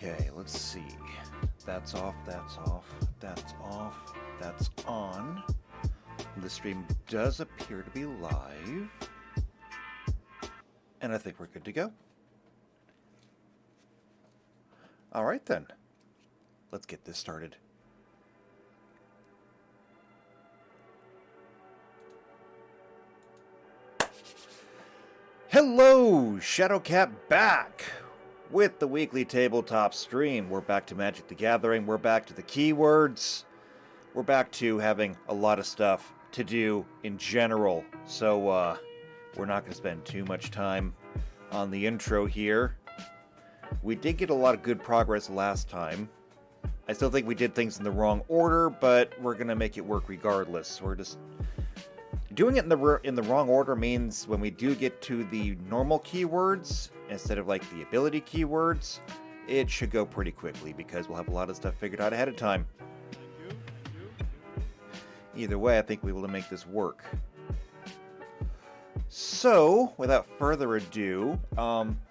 Okay, let's see. That's off, that's off, that's off, that's on. The stream does appear to be live. And I think we're good to go. Alright then. Let's get this started. Hello! Shadowcat back! With the weekly tabletop stream. We're back to Magic the Gathering. We're back to the keywords. We're back to having a lot of stuff to do in general. So, we're not going to spend too much time on the intro here. We did get a lot of good progress last time. I still think we did things in the wrong order, but we're going to make it work regardless. We're just... Doing it in the wrong order means when we do get to the normal keywords, instead of like the ability keywords, it should go pretty quickly because we'll have a lot of stuff figured out ahead of time. Either way, I think we'll be able to make this work. So, without further ado,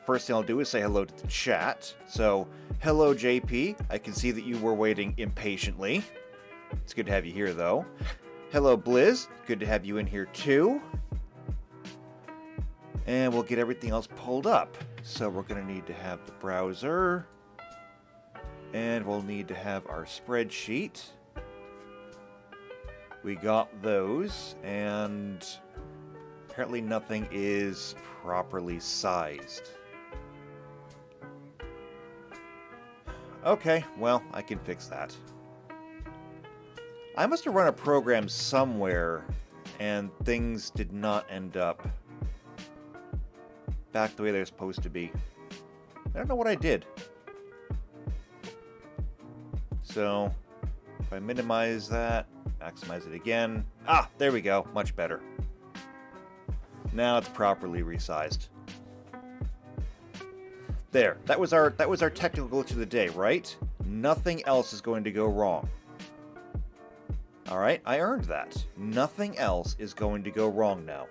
first thing I'll do is say hello to the chat. So, hello JP, I can see that you were waiting impatiently. It's good to have you here though. Hello Blizz, good to have you in here too. And we'll get everything else pulled up. So we're going to need to have the browser. And we'll need to have our spreadsheet. We got those, and apparently nothing is properly sized. Okay, well, I can fix that. I must have run a program somewhere, and things did not end up back the way they're supposed to be. I don't know what I did. So, if I minimize that, maximize it again. Ah, there we go. Much better. Now it's properly resized. There. That was our technical glitch of the day, right? Nothing else is going to go wrong. Alright, I earned that. Nothing else is going to go wrong now.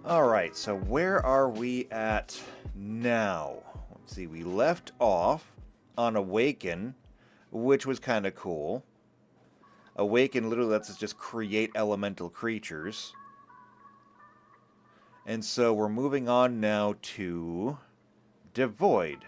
Alright, so where are we at now? Let's see, we left off on Awaken, which was kind of cool. Awaken literally lets us just create elemental creatures. And so we're moving on now to Devoid.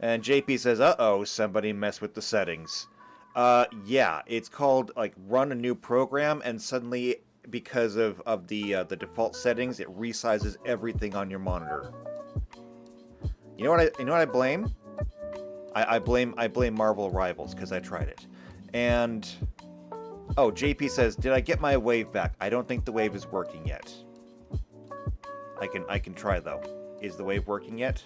And JP says, uh-oh, somebody messed with the settings. Yeah, it's called, like, run a new program, and suddenly, because of the default settings, it resizes everything on your monitor. You know what I blame? I blame Marvel Rivals, because I tried it. And, oh, JP says, did I get my wave back? I don't think the wave is working yet. I can try, though. Is the wave working yet?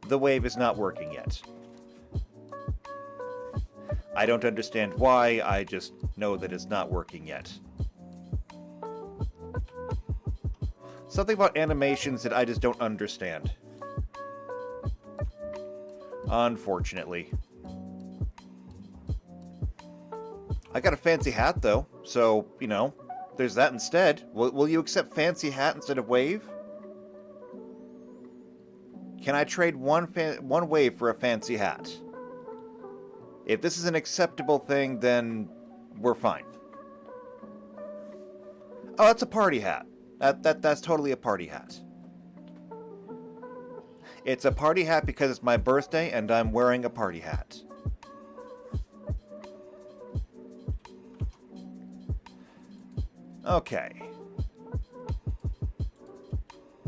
The wave is not working yet. I don't understand why, I just know that it's not working yet. Something about animations that I just don't understand. Unfortunately. I got a fancy hat though, so, you know, there's that instead. Will you accept fancy hat instead of wave? Can I trade one wave for a fancy hat? If this is an acceptable thing, then we're fine. Oh, that's a party hat. That's totally a party hat. It's a party hat because it's my birthday and I'm wearing a party hat. Okay.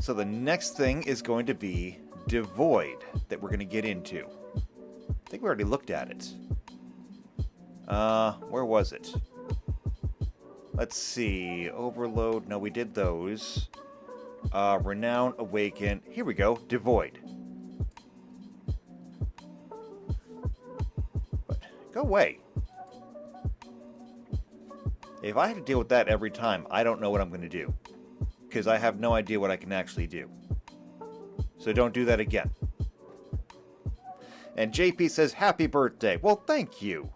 So the next thing is going to be Devoid that we're going to get into. I think we already looked at it. Where was it? Let's see. Overload. No, we did those. Renown, Awaken. Here we go. Devoid. But, go away. If I had to deal with that every time, I don't know what I'm going to do. Because I have no idea what I can actually do. So don't do that again. And JP says, happy birthday. Well, thank you.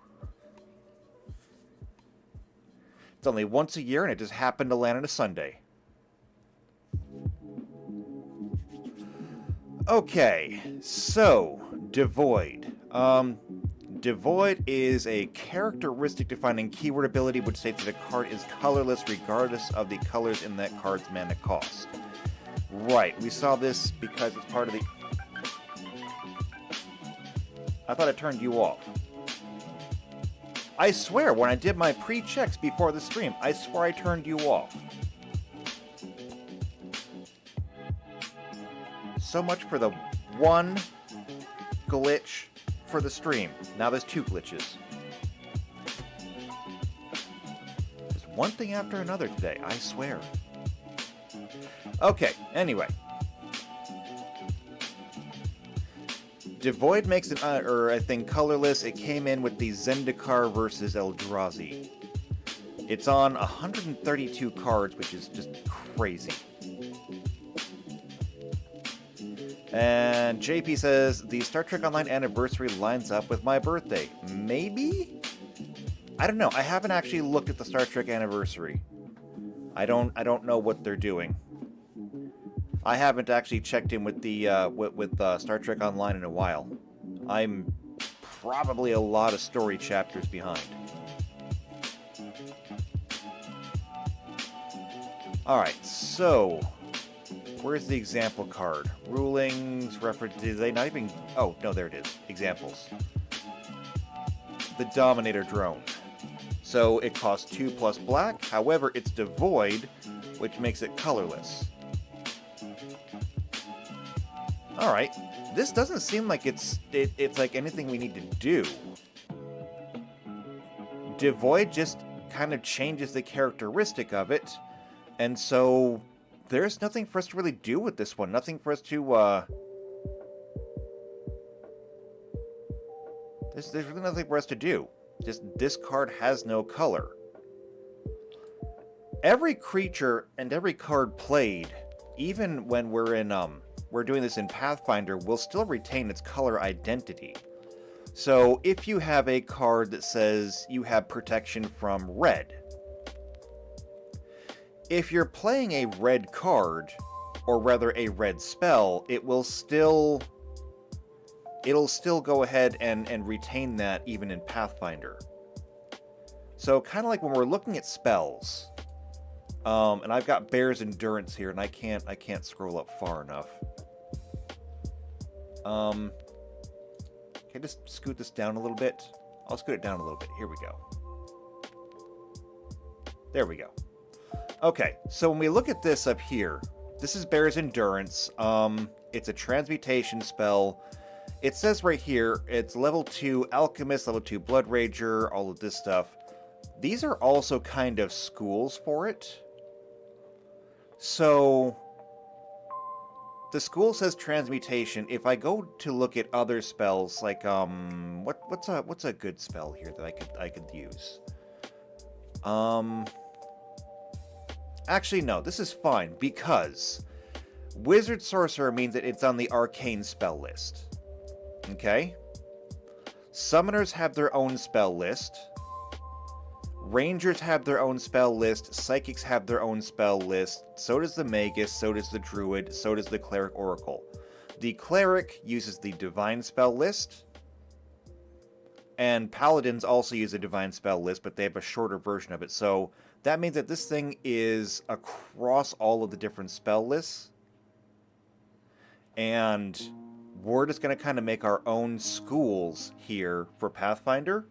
It's only once a year, and it just happened to land on a Sunday. Okay, so, Devoid. Devoid is a characteristic-defining keyword ability which states that a card is colorless regardless of the colors in that card's mana cost. Right, we saw this because it's part of the... I thought it turned you off. I swear, when I did my pre-checks before the stream, I swear I turned you off. So much for the one glitch for the stream. Now there's two glitches. There's one thing after another today, I swear. Okay, anyway. Devoid makes it, I think, colorless. It came in with the Zendikar versus Eldrazi. It's on 132 cards, which is just crazy. And JP says, the Star Trek Online anniversary lines up with my birthday. Maybe? I don't know. I haven't actually looked at the Star Trek anniversary. I don't know what they're doing. I haven't actually checked in with the with Star Trek Online in a while. I'm probably a lot of story chapters behind. Alright, so where's the example card? Rulings, reference, did they not even... Oh, no, there it is. Examples. The Dominator drone. So it costs 2+ black, however, it's devoid, which makes it colorless. Alright, this doesn't seem like it's like anything we need to do. Devoid just kind of changes the characteristic of it, and so there's nothing for us to really do with this one. Nothing for us to, There's really nothing for us to do. Just, this card has no color. Every creature and every card played, even when we're doing this in Pathfinder, will still retain its color identity. So if you have a card that says you have protection from red, if you're playing a red card, or rather a red spell, it'll still go ahead and retain that even in Pathfinder. So kind of like when we're looking at spells, and I've got Bear's Endurance here, and I can't scroll up far enough. Can I just scoot this down a little bit? I'll scoot it down a little bit. Here we go. There we go. Okay, so when we look at this up here, this is Bear's Endurance. It's a transmutation spell. It says right here, it's level 2 Alchemist, level 2 Blood Rager, all of this stuff. These are also kind of schools for it. So the school says transmutation. If I go to look at other spells, like what's a good spell here that I could use? Actually no, this is fine because Wizard Sorcerer means that it's on the arcane spell list. Okay? Summoners have their own spell list. Rangers have their own spell list, Psychics have their own spell list, so does the Magus, so does the Druid, so does the Cleric Oracle. The Cleric uses the Divine spell list, and Paladins also use a Divine spell list, but they have a shorter version of it, so that means that this thing is across all of the different spell lists, and we're just going to kind of make our own schools here for Pathfinder.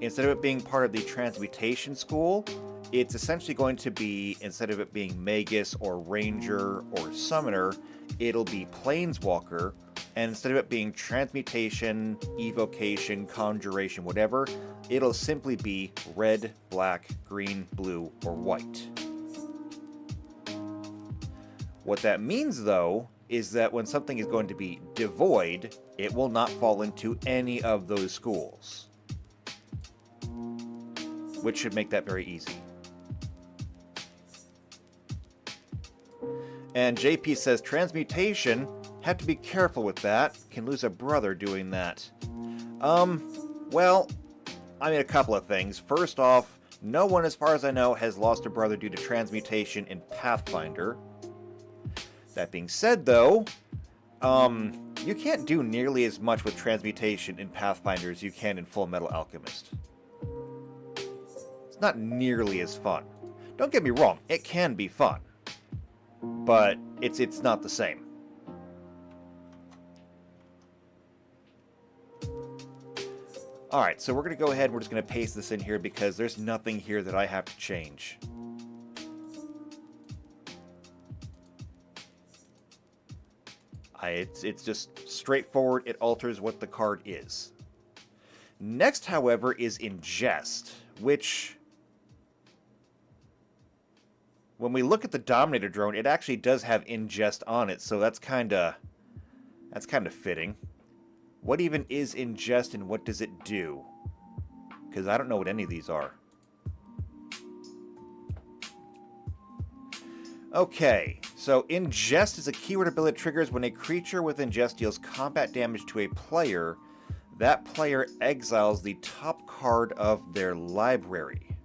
Instead of it being part of the Transmutation School, it's essentially going to be, instead of it being Magus or Ranger or Summoner, it'll be Planeswalker, and instead of it being Transmutation, Evocation, Conjuration, whatever, it'll simply be red, black, green, blue, or white. What that means, though, is that when something is going to be devoid, it will not fall into any of those schools, which should make that very easy. And JP says, transmutation, have to be careful with that. Can lose a brother doing that. Well, I mean, a couple of things. First off, No one, as far as I know, has lost a brother due to transmutation in Pathfinder. That being said, though, you can't do nearly as much with transmutation in Pathfinder as you can in Full Metal Alchemist. It's not nearly as fun. Don't get me wrong, it can be fun, but it's not the same. Alright, so we're going to go ahead and we're just going to paste this in here because there's nothing here that I have to change. It's just straightforward. It alters what the card is. Next, however, is Ingest, which, when we look at the Dominator drone, it actually does have Ingest on it, so that's kind of fitting. What even is Ingest and what does it do? Because I don't know what any of these are. Okay, so Ingest is a keyword ability that triggers when a creature with Ingest deals combat damage to a player. That player exiles the top card of their library.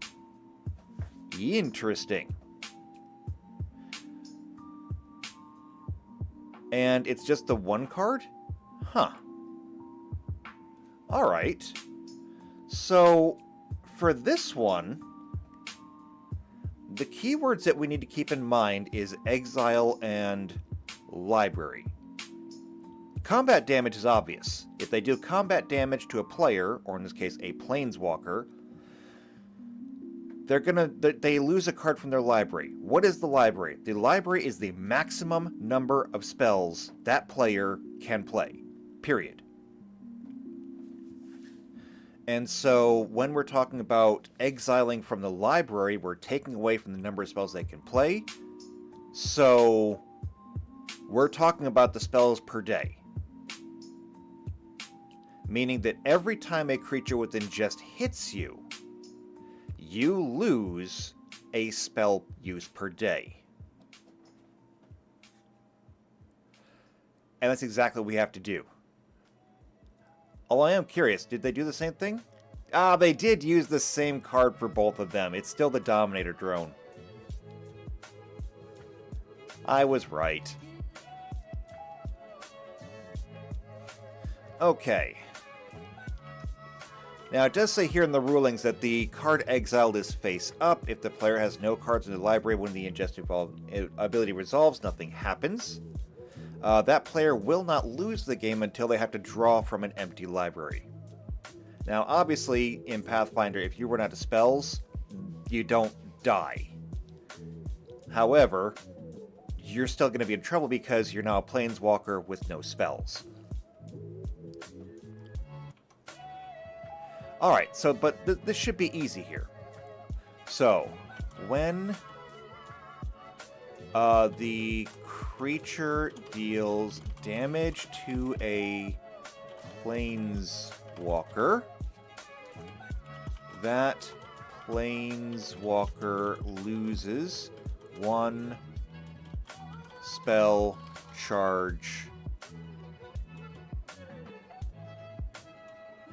Interesting. And it's just the one card? Huh. Alright. So, for this one, the keywords that we need to keep in mind is exile and library. Combat damage is obvious. If they do combat damage to a player, or in this case a planeswalker, they lose a card from their library. What is the library? The library is the maximum number of spells that player can play. Period. And so when we're talking about exiling from the library, we're taking away from the number of spells they can play. So we're talking about the spells per day. Meaning that every time a creature with Ingest hits you, you lose a spell use per day. And that's exactly what we have to do. Although I am curious, did they do the same thing? Ah, they did use the same card for both of them. It's still the Dominator drone. I was right. Okay. Now, it does say here in the rulings that the card exiled is face up. If the player has no cards in the library when the Ingest ability resolves, nothing happens. That player will not lose the game until they have to draw from an empty library. Now, obviously, in Pathfinder, if you run out of spells, you don't die. However, you're still going to be in trouble because you're now a planeswalker with no spells. Alright, so, but this should be easy here. So, when the creature deals damage to a planeswalker, that planeswalker loses one spell charge.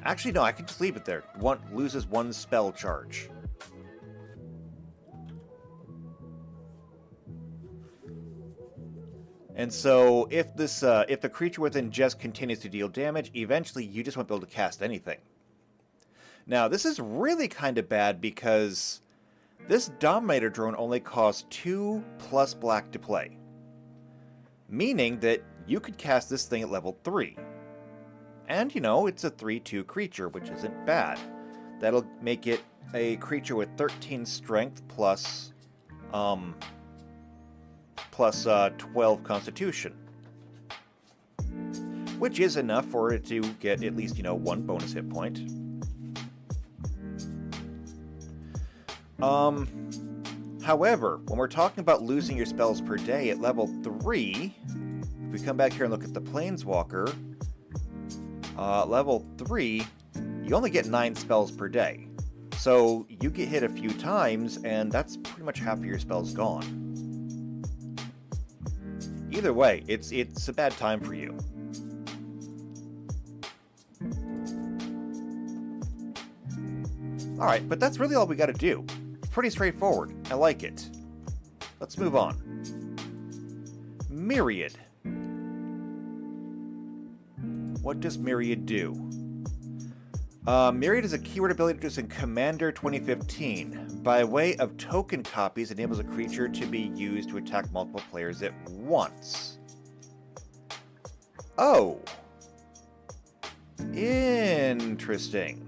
Actually, no, I can just leave it there. Loses one spell charge. And so, if the creature with Ingest continues to deal damage, eventually you just won't be able to cast anything. Now, this is really kind of bad because this Dominator drone only costs 2 plus black to play. Meaning that you could cast this thing at level 3. And, you know, it's a 3/2 creature, which isn't bad. That'll make it a creature with 13 strength plus 12 constitution. Which is enough for it to get at least, 1 bonus hit point. However, when we're talking about losing your spells per day at level 3, if we come back here and look at the Planeswalker, level 3, you only get 9 spells per day. So you get hit a few times, and that's pretty much half of your spells gone. Either way, it's a bad time for you. Alright, but that's really all we gotta do. Pretty straightforward. I like it. Let's move on. Myriad. What does Myriad do? Myriad is a keyword ability introduced in Commander 2015. By way of token copies, enables a creature to be used to attack multiple players at once. Oh. Interesting.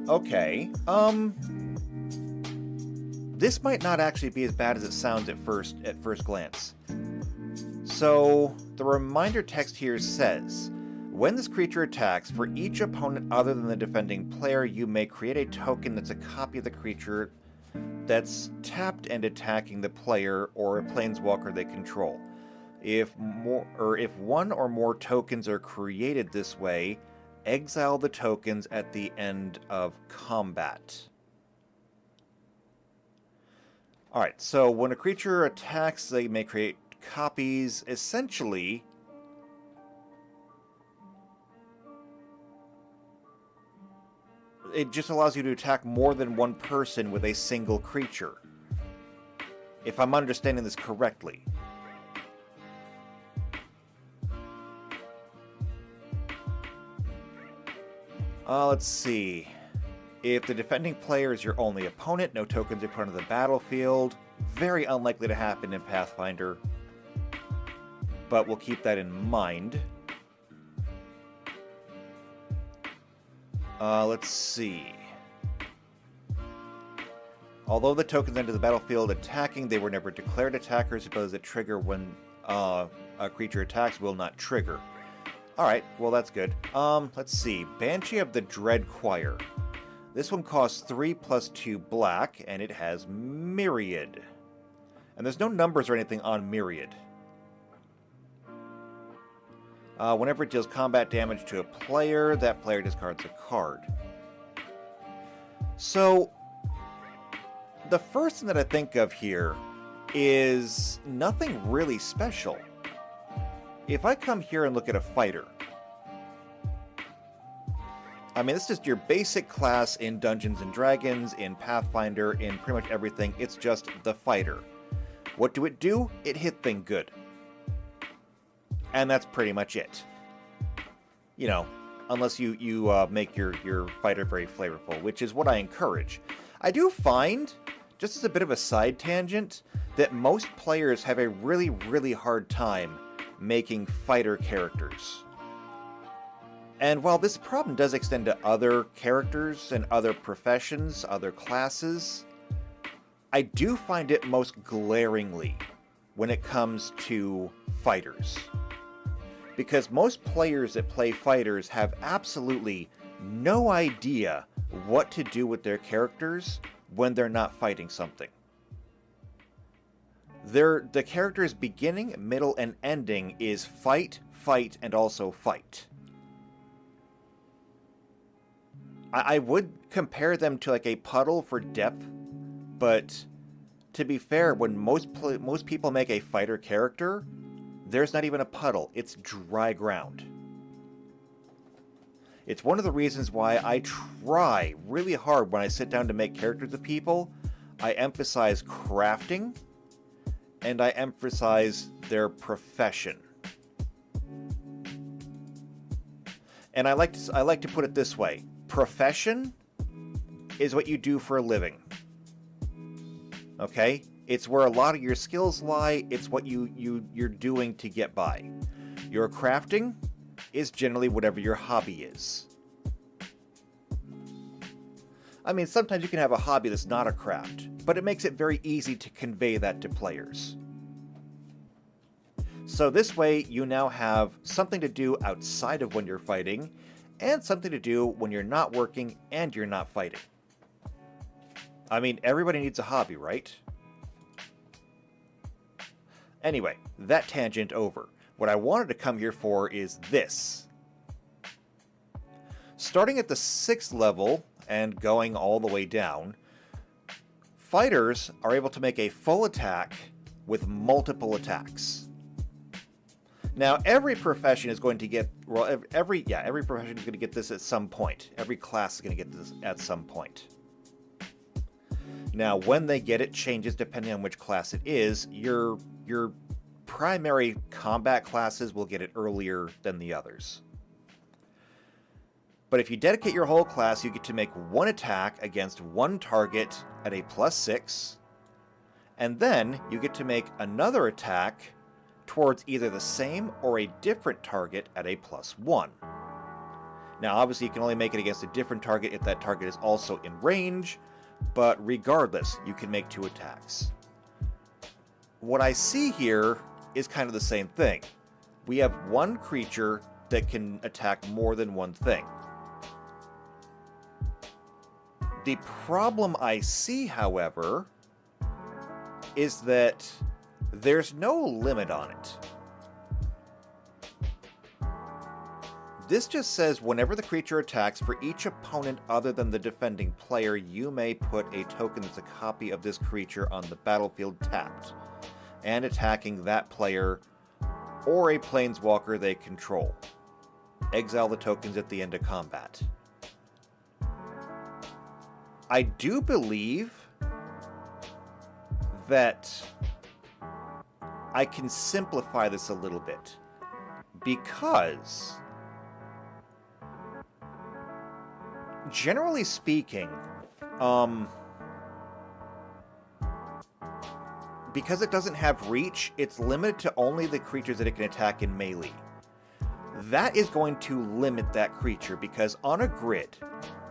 Okay, this might not actually be as bad as it sounds at first glance. So, the reminder text here says, when this creature attacks, for each opponent other than the defending player, you may create a token that's a copy of the creature that's tapped and attacking the player or a planeswalker they control. If one or more tokens are created this way, exile the tokens at the end of combat. Alright, so when a creature attacks, they may create copies. Essentially, it just allows you to attack more than one person with a single creature. If I'm understanding this correctly. Let's see. If the defending player is your only opponent, no tokens are put onto the battlefield. Very unlikely to happen in Pathfinder. But we'll keep that in mind. Let's see. Although the tokens enter the battlefield attacking, they were never declared attackers. Abilities that trigger when a creature attacks will not trigger. Alright, well that's good. Let's see. Banshee of the Dread Choir. This one costs 3+2 black, and it has Myriad. And there's no numbers or anything on Myriad. Whenever it deals combat damage to a player, that player discards a card. So, the first thing that I think of here is nothing really special. If I come here and look at a fighter, I mean, this is your basic class in Dungeons & Dragons, in Pathfinder, in pretty much everything. It's just the fighter. What do? It hit thing good. And that's pretty much it. You know, unless you make your fighter very flavorful, which is what I encourage. I do find, just as a bit of a side tangent, that most players have a really, really hard time making fighter characters. And while this problem does extend to other characters and other professions, other classes, I do find it most glaringly when it comes to fighters. Because most players that play fighters have absolutely no idea what to do with their characters when they're not fighting something. The character's beginning, middle, and ending is fight, fight, and also fight. I would compare them to like a puddle for depth, but to be fair, when most people make a fighter character, there's not even a puddle. It's dry ground. It's one of the reasons why I try really hard when I sit down to make characters of people. I emphasize crafting, and I emphasize their profession. And I like to put it this way. Profession is what you do for a living. Okay? It's where a lot of your skills lie. It's what you're doing to get by. Your crafting is generally whatever your hobby is. I mean, sometimes you can have a hobby that's not a craft, but it makes it very easy to convey that to players. So this way, you now have something to do outside of when you're fighting, and something to do when you're not working and you're not fighting. I mean, everybody needs a hobby, right? Anyway, that tangent over. What I wanted to come here for is this. Starting at the 6th level and going all the way down, fighters are able to make a full attack with multiple attacks. Now, every profession is going to get, well, every profession is going to get this at some point. Every class is going to get this at some point. Now, when they get it changes depending on which class it is. Your primary combat classes will get it earlier than the others. But if you dedicate your whole class, you get to make one attack against one target at a +6, and then you get to make another attack towards either the same or a different target at a +1. Now, obviously, you can only make it against a different target if that target is also in range, but regardless, you can make 2 attacks. What I see here is kind of the same thing. We have one creature that can attack more than one thing. The problem I see, however, is that there's no limit on it. This just says whenever the creature attacks, for each opponent other than the defending player, you may put a token that's a copy of this creature on the battlefield tapped, and attacking that player or a planeswalker they control. Exile the tokens at the end of combat. I do believe that I can simplify this a little bit, because generally speaking, because it doesn't have reach, it's limited to only the creatures that it can attack in melee. That is going to limit that creature, because on a grid,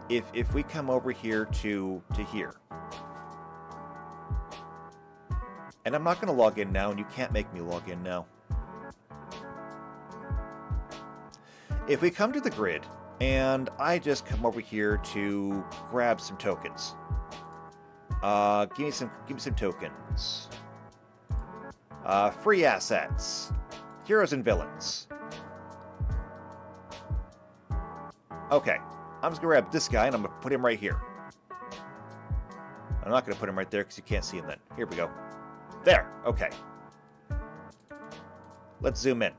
if we come over here to here, and I'm not going to log in now, and you can't make me log in now. If we come to the grid, and I just come over here to grab some tokens. Give me some tokens. Free assets. Heroes and villains. Okay. I'm just going to grab this guy, and I'm going to put him right here. I'm not going to put him right there because you can't see him then. Here we go. There. Okay. Let's zoom in.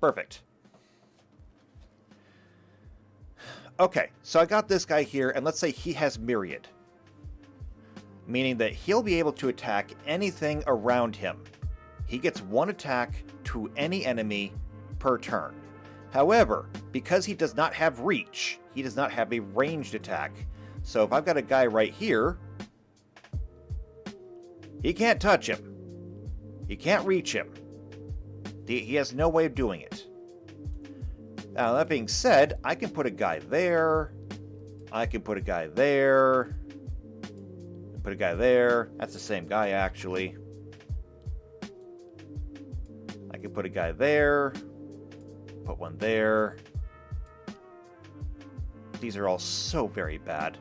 Perfect. Okay, so I got this guy here, and let's say he has Myriad. Meaning that he'll be able to attack anything around him. He gets one attack to any enemy per turn. However, because he does not have reach, he does not have a ranged attack. So if I've got a guy right here, he can't touch him. He can't reach him. He has no way of doing it. Now, that being said, I can put a guy there. I can put a guy there. Put a guy there. That's the same guy, actually. I can put a guy there. Put one there. These are all so very bad.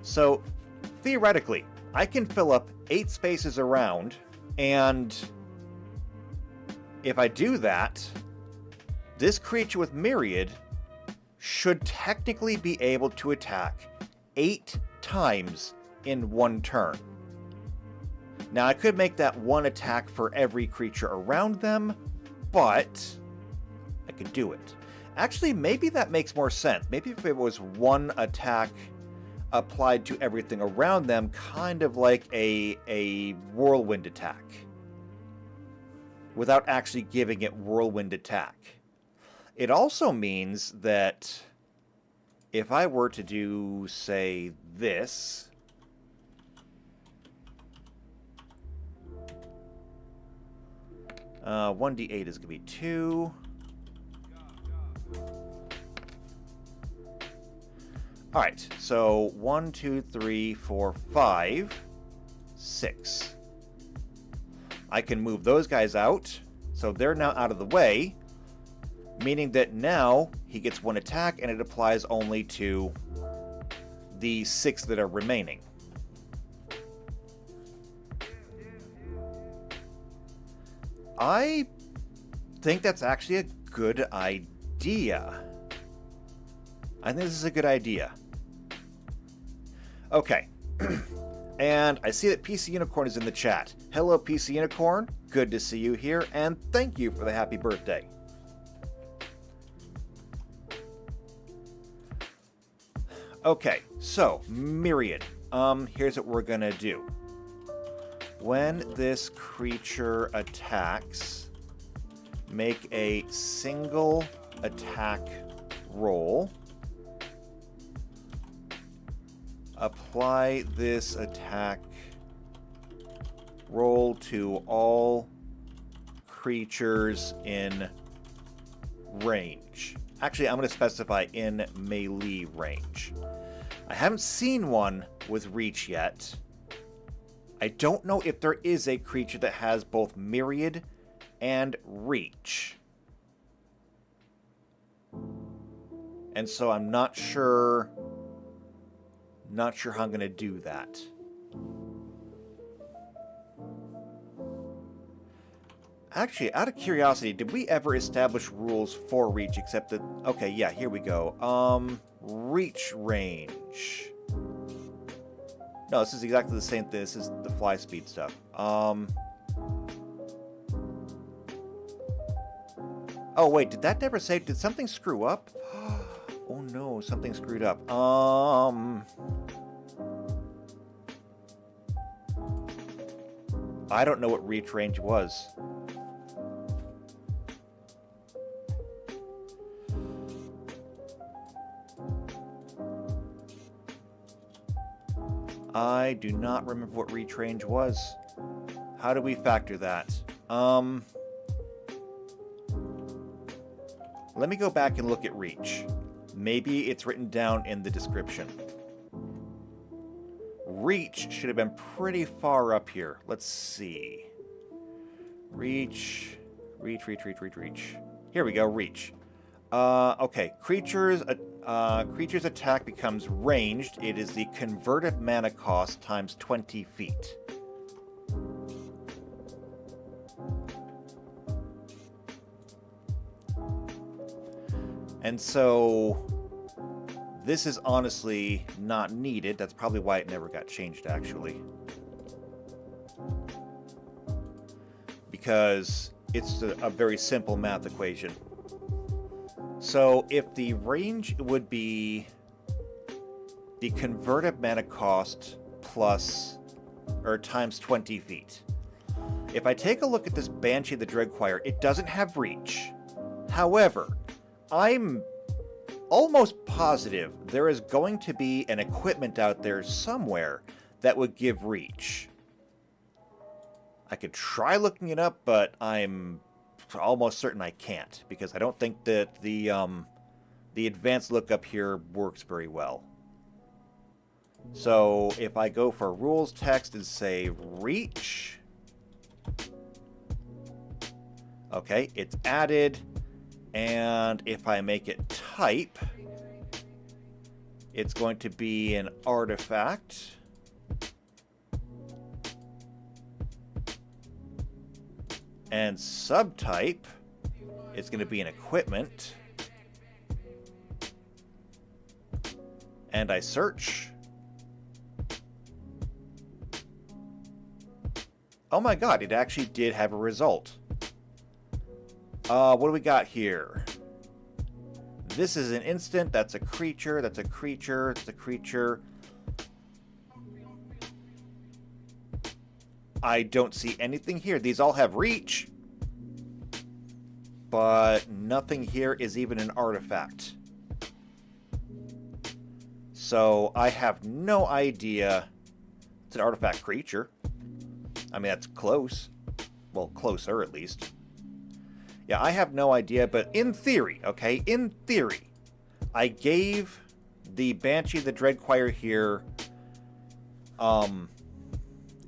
So, theoretically, I can fill up 8 spaces around, and if I do that, this creature with Myriad should technically be able to attack 8 times in one turn. Now, I could make that one attack for every creature around them, but I could do it. Actually, maybe that makes more sense. Maybe if it was one attack applied to everything around them, kind of like a whirlwind attack, without actually giving it whirlwind attack. It also means that if I were to do, say, this, 1d8 is going to be 2. Alright, so 1, 2, 3, 4, 5, 6. I can move those guys out, so they're now out of the way, meaning that now he gets one attack and it applies only to the 6 that are remaining. I think that's actually a good idea. I think this is a good idea. Okay. And I see that PC Unicorn is in the chat. Hello, PC Unicorn. Good to see you here, and thank you for the happy birthday. Okay, so, Myriad. Here's what we're gonna do. When this creature attacks, make a single attack roll. Apply this attack roll to all creatures in range. Actually, I'm going to specify in melee range. I haven't seen one with reach yet. I don't know if there is a creature that has both myriad and reach. And so I'm not sure how I'm going to do that. Actually, out of curiosity, did we ever establish rules for reach except that... Okay, yeah, here we go. Reach range. No, this is exactly the same thing. This is the fly speed stuff. Oh, wait, did that never say... Did something screw up? Oh no, something screwed up. I don't know what reach range was. I do not remember what reach range was. How do we factor that? Let me go back and look at reach. Maybe it's written down in the description. Reach should have been pretty far up here. Let's see. Reach. Here we go, reach. Okay, creature's attack becomes ranged. It is the converted mana cost times 20 feet. And so this is honestly not needed. That's probably why it never got changed, actually. Because it's a very simple math equation. So if the range would be the converted mana cost plus, or times 20 feet. If I take a look at this Banshee of the Dreadchoir, it doesn't have reach. However, I'm almost positive there is going to be an equipment out there somewhere that would give reach. I could try looking it up, but I'm almost certain I can't, because I don't think that the advanced lookup here works very well. So if I go for rules text and say reach, okay, it's added. And if I make it type, it's going to be an artifact. And subtype, it's going to be an equipment. And I search. Oh my god, it actually did have a result. What do we got here? This is an instant, that's a creature, that's a creature, that's a creature. I don't see anything here. These all have reach. But nothing here is even an artifact. So I have no idea. It's an artifact creature. I mean, that's close. Well, closer at least. Yeah, I have no idea, but in theory, okay, in theory, I gave the Banshee of the Dreadchoir here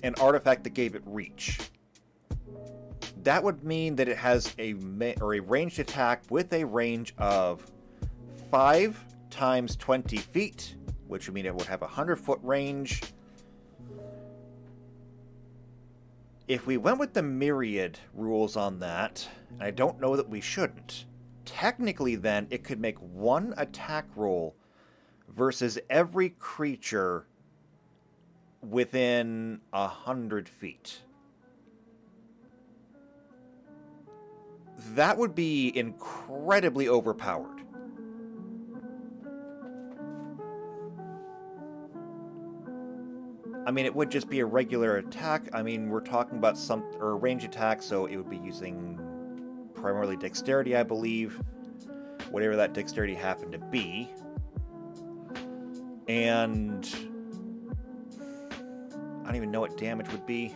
an artifact that gave it reach. That would mean that it has a ranged attack with a range of 5 times 20 feet, which would mean it would have a 100-foot range. If we went with the myriad rules on that, and I don't know that we shouldn't, technically then it could make one attack roll versus every creature within 100 feet. That would be incredibly overpowered. I mean, it would just be a regular attack. I mean, we're talking about a range attack, so it would be using primarily dexterity, I believe. Whatever that dexterity happened to be. And I don't even know what damage would be.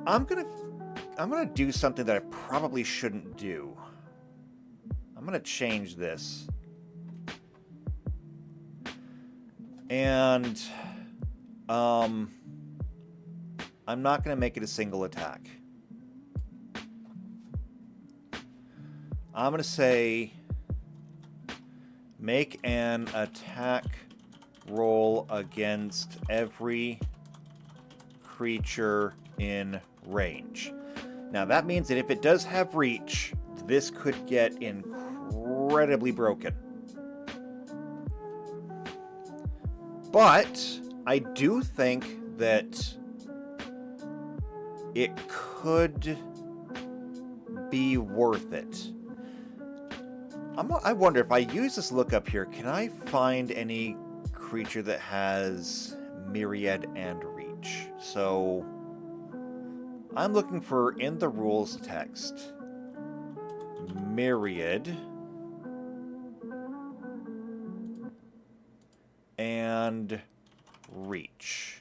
I'm gonna do something that I probably shouldn't do. I'm gonna change this. And I'm not gonna make it a single attack. I'm gonna say make an attack roll against every creature in range. Now that means that if it does have reach, this could get incredibly broken. But I do think that it could be worth it. I wonder if I use this lookup here, can I find any creature that has myriad and reach? So I'm looking for, in the rules text, myriad and reach.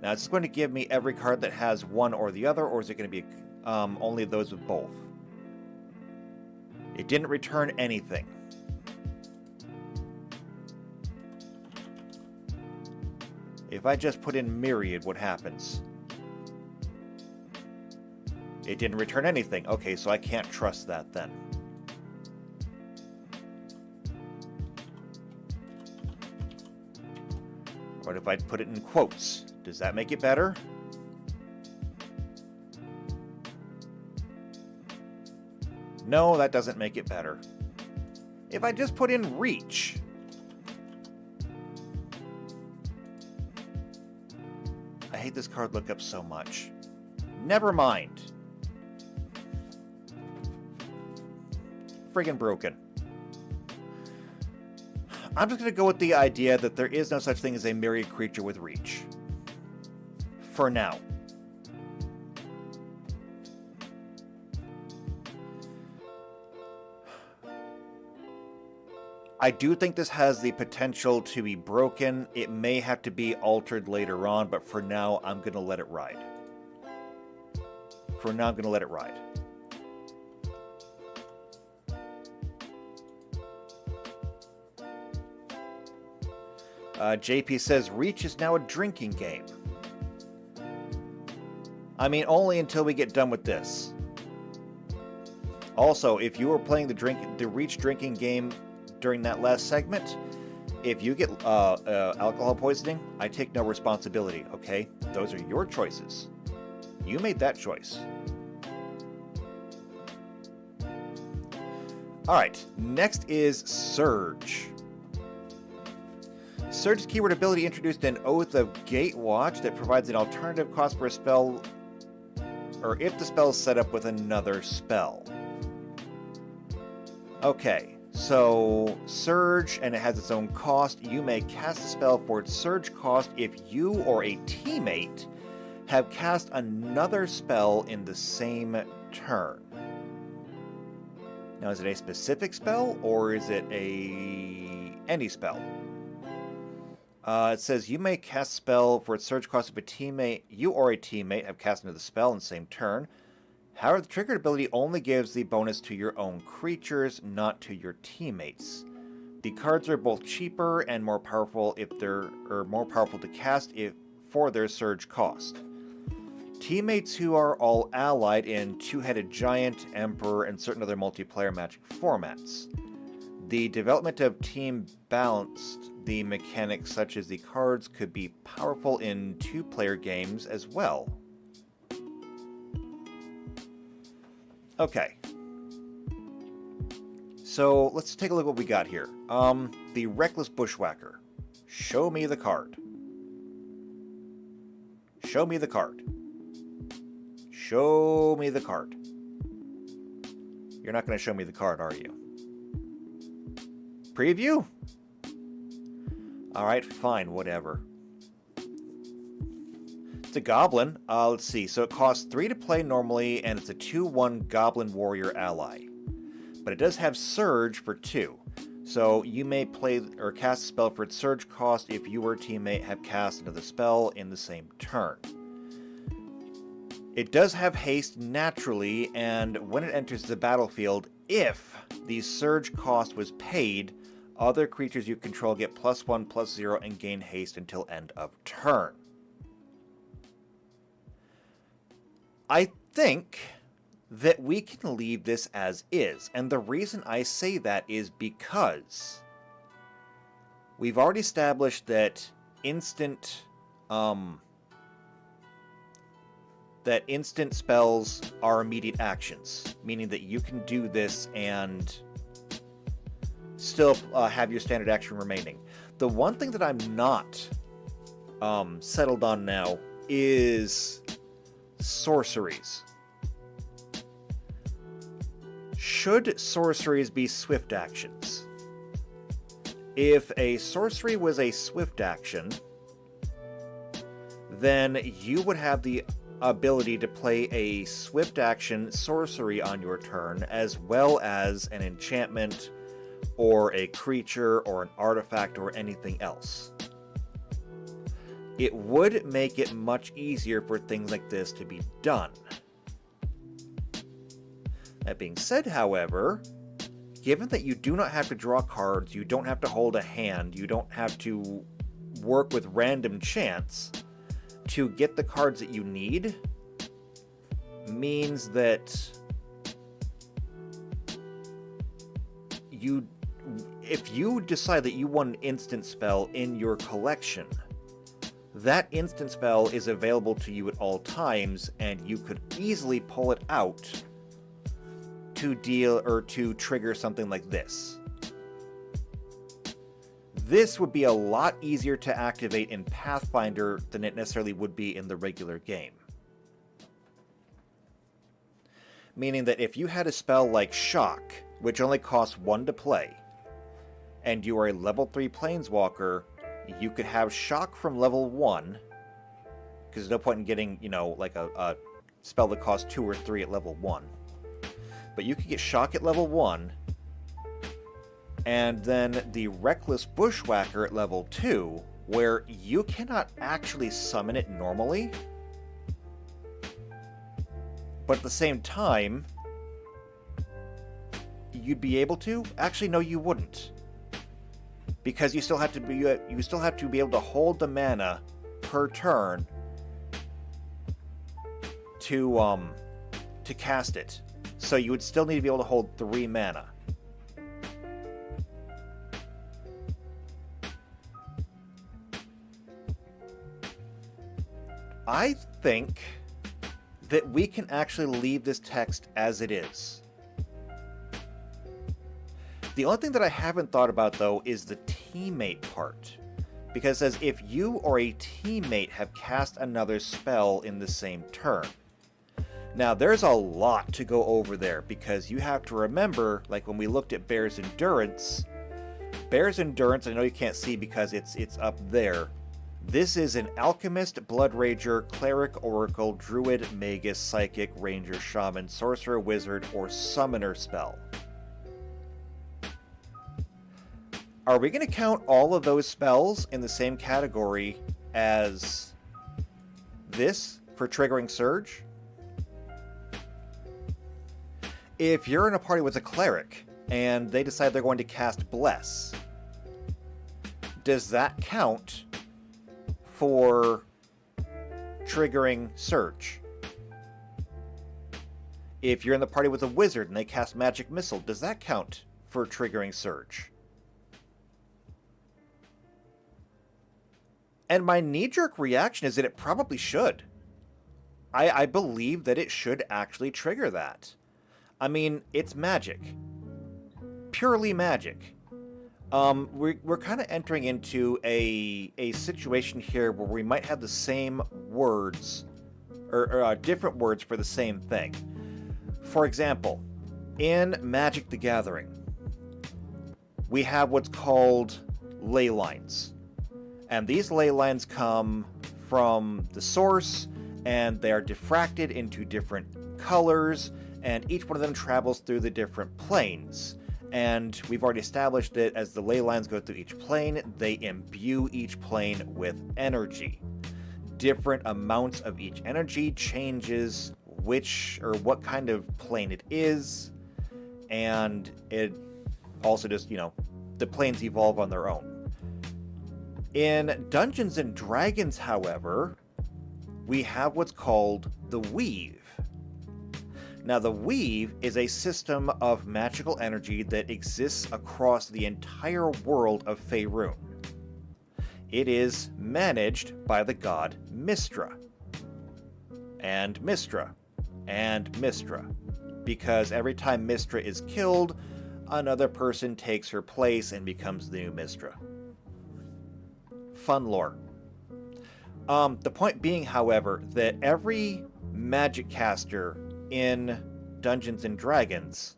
Now, it's going to give me every card that has one or the other, or is it going to be only those with both? It didn't return anything. If I just put in myriad, what happens? It didn't return anything. Okay, so I can't trust that then. What if I put it in quotes? Does that make it better? No, that doesn't make it better. If I just put in reach. I hate this card lookup so much. Never mind. Friggin' broken. I'm just going to go with the idea that there is no such thing as a myriad creature with reach. For now. I do think this has the potential to be broken. It may have to be altered later on, but for now, I'm going to let it ride. For now, I'm going to let it ride. JP says, Reach is now a drinking game. I mean, only until we get done with this. Also, if you were playing the Reach drinking game during that last segment, if you get alcohol poisoning, I take no responsibility, okay? Those are your choices. You made that choice. Alright, next is Surge. Surge's keyword ability introduced an Oath of Gatewatch that provides an alternative cost for a spell, or if the spell is set up with another spell. Okay, so Surge, and it has its own cost. You may cast a spell for its Surge cost if you or a teammate have cast another spell in the same turn. Now, is it a specific spell, or is it any spell? It says you may cast a spell for its Surge cost if a teammate, you or a teammate have cast another spell in the same turn. However, the triggered ability only gives the bonus to your own creatures, not to your teammates. The cards are both cheaper and more powerful to cast for their Surge cost. Teammates who are all allied in Two-Headed Giant, Emperor, and certain other multiplayer Magic formats. The development of team balanced the mechanics such as the cards could be powerful in two-player games as well. Okay. So let's take a look at what we got here. The Reckless Bushwhacker. Show me the card. Show me the card. Show me the card. You're not going to show me the card, are you? Preview? Alright, fine, whatever. It's a goblin. Let's see. So it costs 3 to play normally, and it's a 2/1 Goblin Warrior ally. But it does have Surge for 2. So you may play or cast a spell for its Surge cost if you or a teammate have cast another spell in the same turn. It does have haste naturally, and when it enters the battlefield, if the Surge cost was paid, other creatures you control get +1/+0 and gain haste until end of turn. I think that we can leave this as is, and the reason I say that is because we've already established that instant spells are immediate actions, meaning that you can do this and still have your standard action remaining. The one thing that I'm not settled on now is sorceries. Should sorceries be swift actions? If a sorcery was a swift action, then you would have the ability to play a swift action sorcery on your turn, as well as an enchantment, or a creature, or an artifact, or anything else. It would make it much easier for things like this to be done. That being said, however, given that you do not have to draw cards, you don't have to hold a hand, you don't have to work with random chance to get the cards that you need, means that if you decide that you want an instant spell in your collection, that instant spell is available to you at all times, and you could easily pull it out to deal or to trigger something like this. This would be a lot easier to activate in Pathfinder than it necessarily would be in the regular game. Meaning that if you had a spell like Shock, which only costs 1 to play, and you are a level 3 Planeswalker, you could have Shock from level 1, because there's no point in getting, like a spell that costs 2 or 3 at level 1. But you could get Shock at level 1, and then the Reckless Bushwhacker at level 2, where you cannot actually summon it normally, but at the same time, you'd be able to? Actually, no, you wouldn't. Because you still have to be able to hold the mana per turn to cast it. So you would still need to be able to hold 3 mana. I think that we can actually leave this text as it is. The only thing that I haven't thought about, though, is the teammate part. Because it says, if you or a teammate have cast another spell in the same turn. Now, there's a lot to go over there, because you have to remember, like when we looked at Bear's Endurance, I know you can't see because it's up there. This is an Alchemist, Blood Rager, Cleric, Oracle, Druid, Magus, Psychic, Ranger, Shaman, Sorcerer, Wizard, or Summoner spell. Are we going to count all of those spells in the same category as this for triggering Surge? If you're in a party with a Cleric and they decide they're going to cast Bless, does that count for triggering Surge? If you're in the party with a Wizard and they cast Magic Missile, does that count for triggering Surge. And my knee-jerk reaction is that it probably should. I believe that it should actually trigger that. I mean, it's magic. Purely magic. We're kind of entering into a situation here where we might have the same words, or different words for the same thing. For example, in Magic the Gathering, we have what's called ley lines. And these ley lines come from the source, and they are diffracted into different colors, and each one of them travels through the different planes. And we've already established that as the ley lines go through each plane, they imbue each plane with energy. Different amounts of each energy changes which or what kind of plane it is, and it also just, the planes evolve on their own. In Dungeons and Dragons, however, we have what's called the Weave. Now, the Weave is a system of magical energy that exists across the entire world of Faerun. It is managed by the god Mystra. And Mystra. And Mystra. Because every time Mystra is killed, another person takes her place and becomes the new Mystra. Fun lore. The point being, however, that every magic caster in Dungeons and Dragons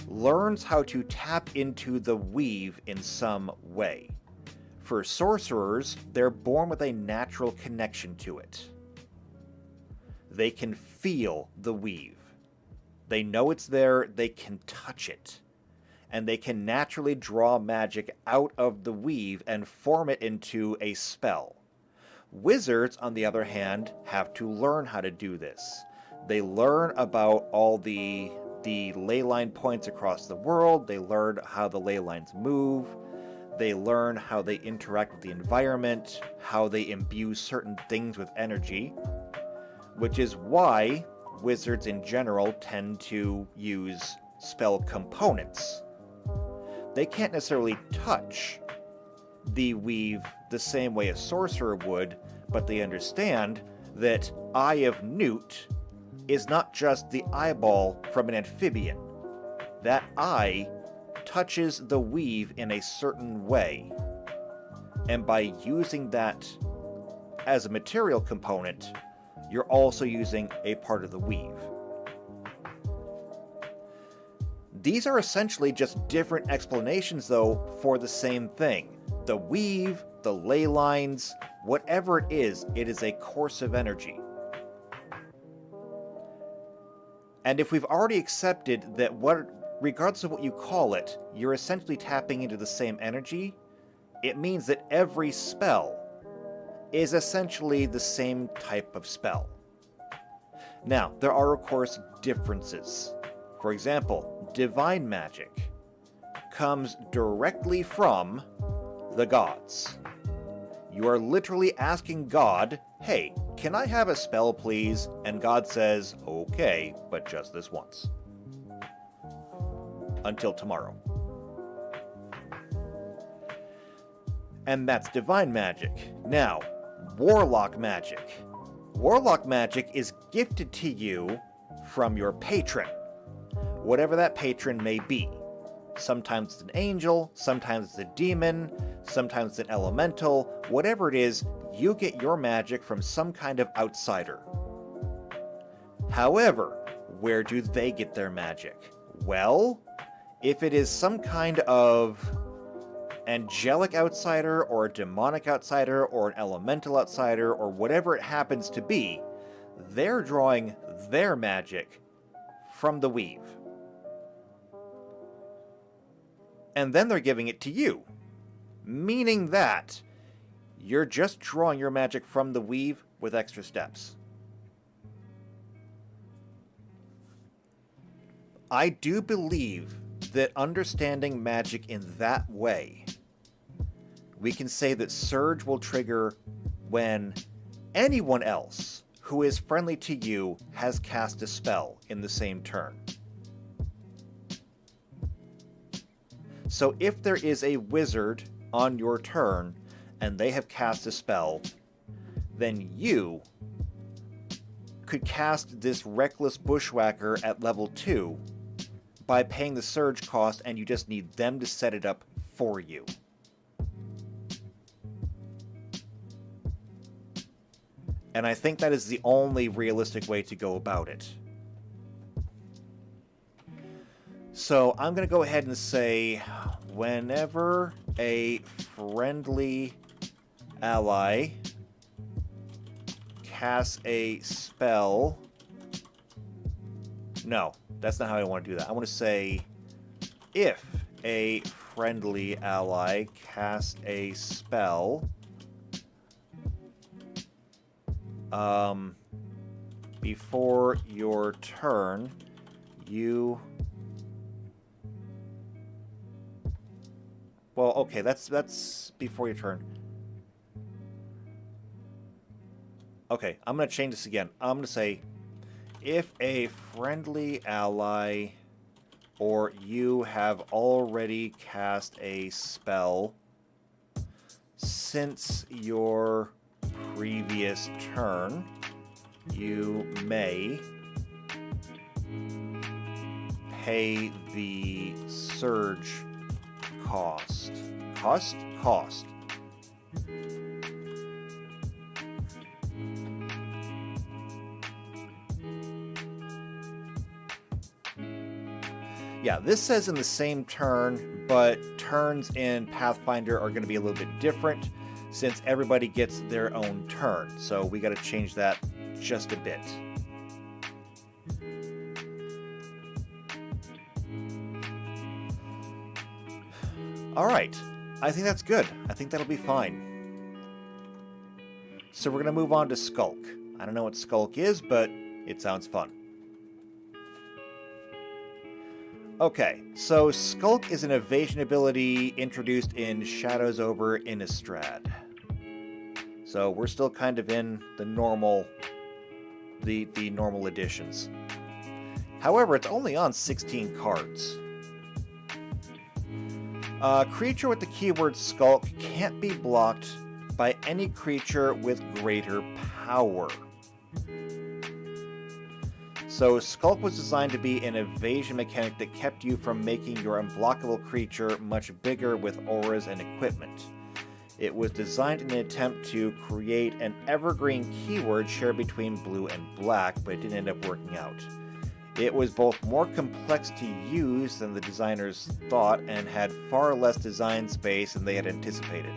learns how to tap into the Weave in some way. For sorcerers, they're born with a natural connection to it. They can feel the Weave. They know it's there, they can touch it. And they can naturally draw magic out of the Weave and form it into a spell. Wizards, on the other hand, have to learn how to do this. They learn about all the ley line points across the world. They learn how the ley lines move. They learn how they interact with the environment, how they imbue certain things with energy, which is why wizards in general tend to use spell components. They can't necessarily touch the Weave the same way a sorcerer would, but they understand that Eye of Newt is not just the eyeball from an amphibian. That eye touches the Weave in a certain way, and by using that as a material component, you're also using a part of the Weave. These are essentially just different explanations, though, for the same thing. The Weave, the ley lines, whatever it is a course of energy. And if we've already accepted that regardless of what you call it, you're essentially tapping into the same energy, it means that every spell is essentially the same type of spell. Now, there are of course differences. For example, divine magic comes directly from the gods. You are literally asking God, hey, can I have a spell please? And God says, okay, but just this once. Until tomorrow. And that's divine magic. Now, warlock magic. Warlock magic is gifted to you from your patron. Whatever that patron may be. Sometimes it's an angel, sometimes it's a demon, sometimes it's an elemental. Whatever it is, you get your magic from some kind of outsider. However, where do they get their magic? Well, if it is some kind of angelic outsider or a demonic outsider or an elemental outsider or whatever it happens to be, they're drawing their magic from the Weave. And then they're giving it to you, meaning that you're just drawing your magic from the Weave with extra steps. I do believe that understanding magic in that way, we can say that Surge will trigger when anyone else who is friendly to you has cast a spell in the same turn. So if there is a wizard on your turn and they have cast a spell, then you could cast this Reckless Bushwhacker at level 2 by paying the surge cost, and you just need them to set it up for you. And I think that is the only realistic way to go about it. So I'm going to go ahead and say, whenever a friendly ally casts a spell... No, that's not how I want to do that. I want to say, if a friendly ally casts a spell... before your turn, you... Well, okay, that's before your turn. Okay, I'm going to change this again. I'm going to say, if a friendly ally or you have already cast a spell since your previous turn, you may pay the surge cost. Cost. Yeah, this says in the same turn, but turns in Pathfinder are going to be a little bit different since everybody gets their own turn. So we got to change that just a bit. Alright, I think that's good. I think that'll be fine. So we're going to move on to Skulk. I don't know what Skulk is, but it sounds fun. Okay, so Skulk is an evasion ability introduced in Shadows over Innistrad. So we're still kind of in the normal editions. However, it's only on 16 cards. A creature with the keyword Skulk can't be blocked by any creature with greater power. So Skulk was designed to be an evasion mechanic that kept you from making your unblockable creature much bigger with auras and equipment. It was designed in an attempt to create an evergreen keyword shared between blue and black, but it didn't end up working out. It was both more complex to use than the designers thought and had far less design space than they had anticipated.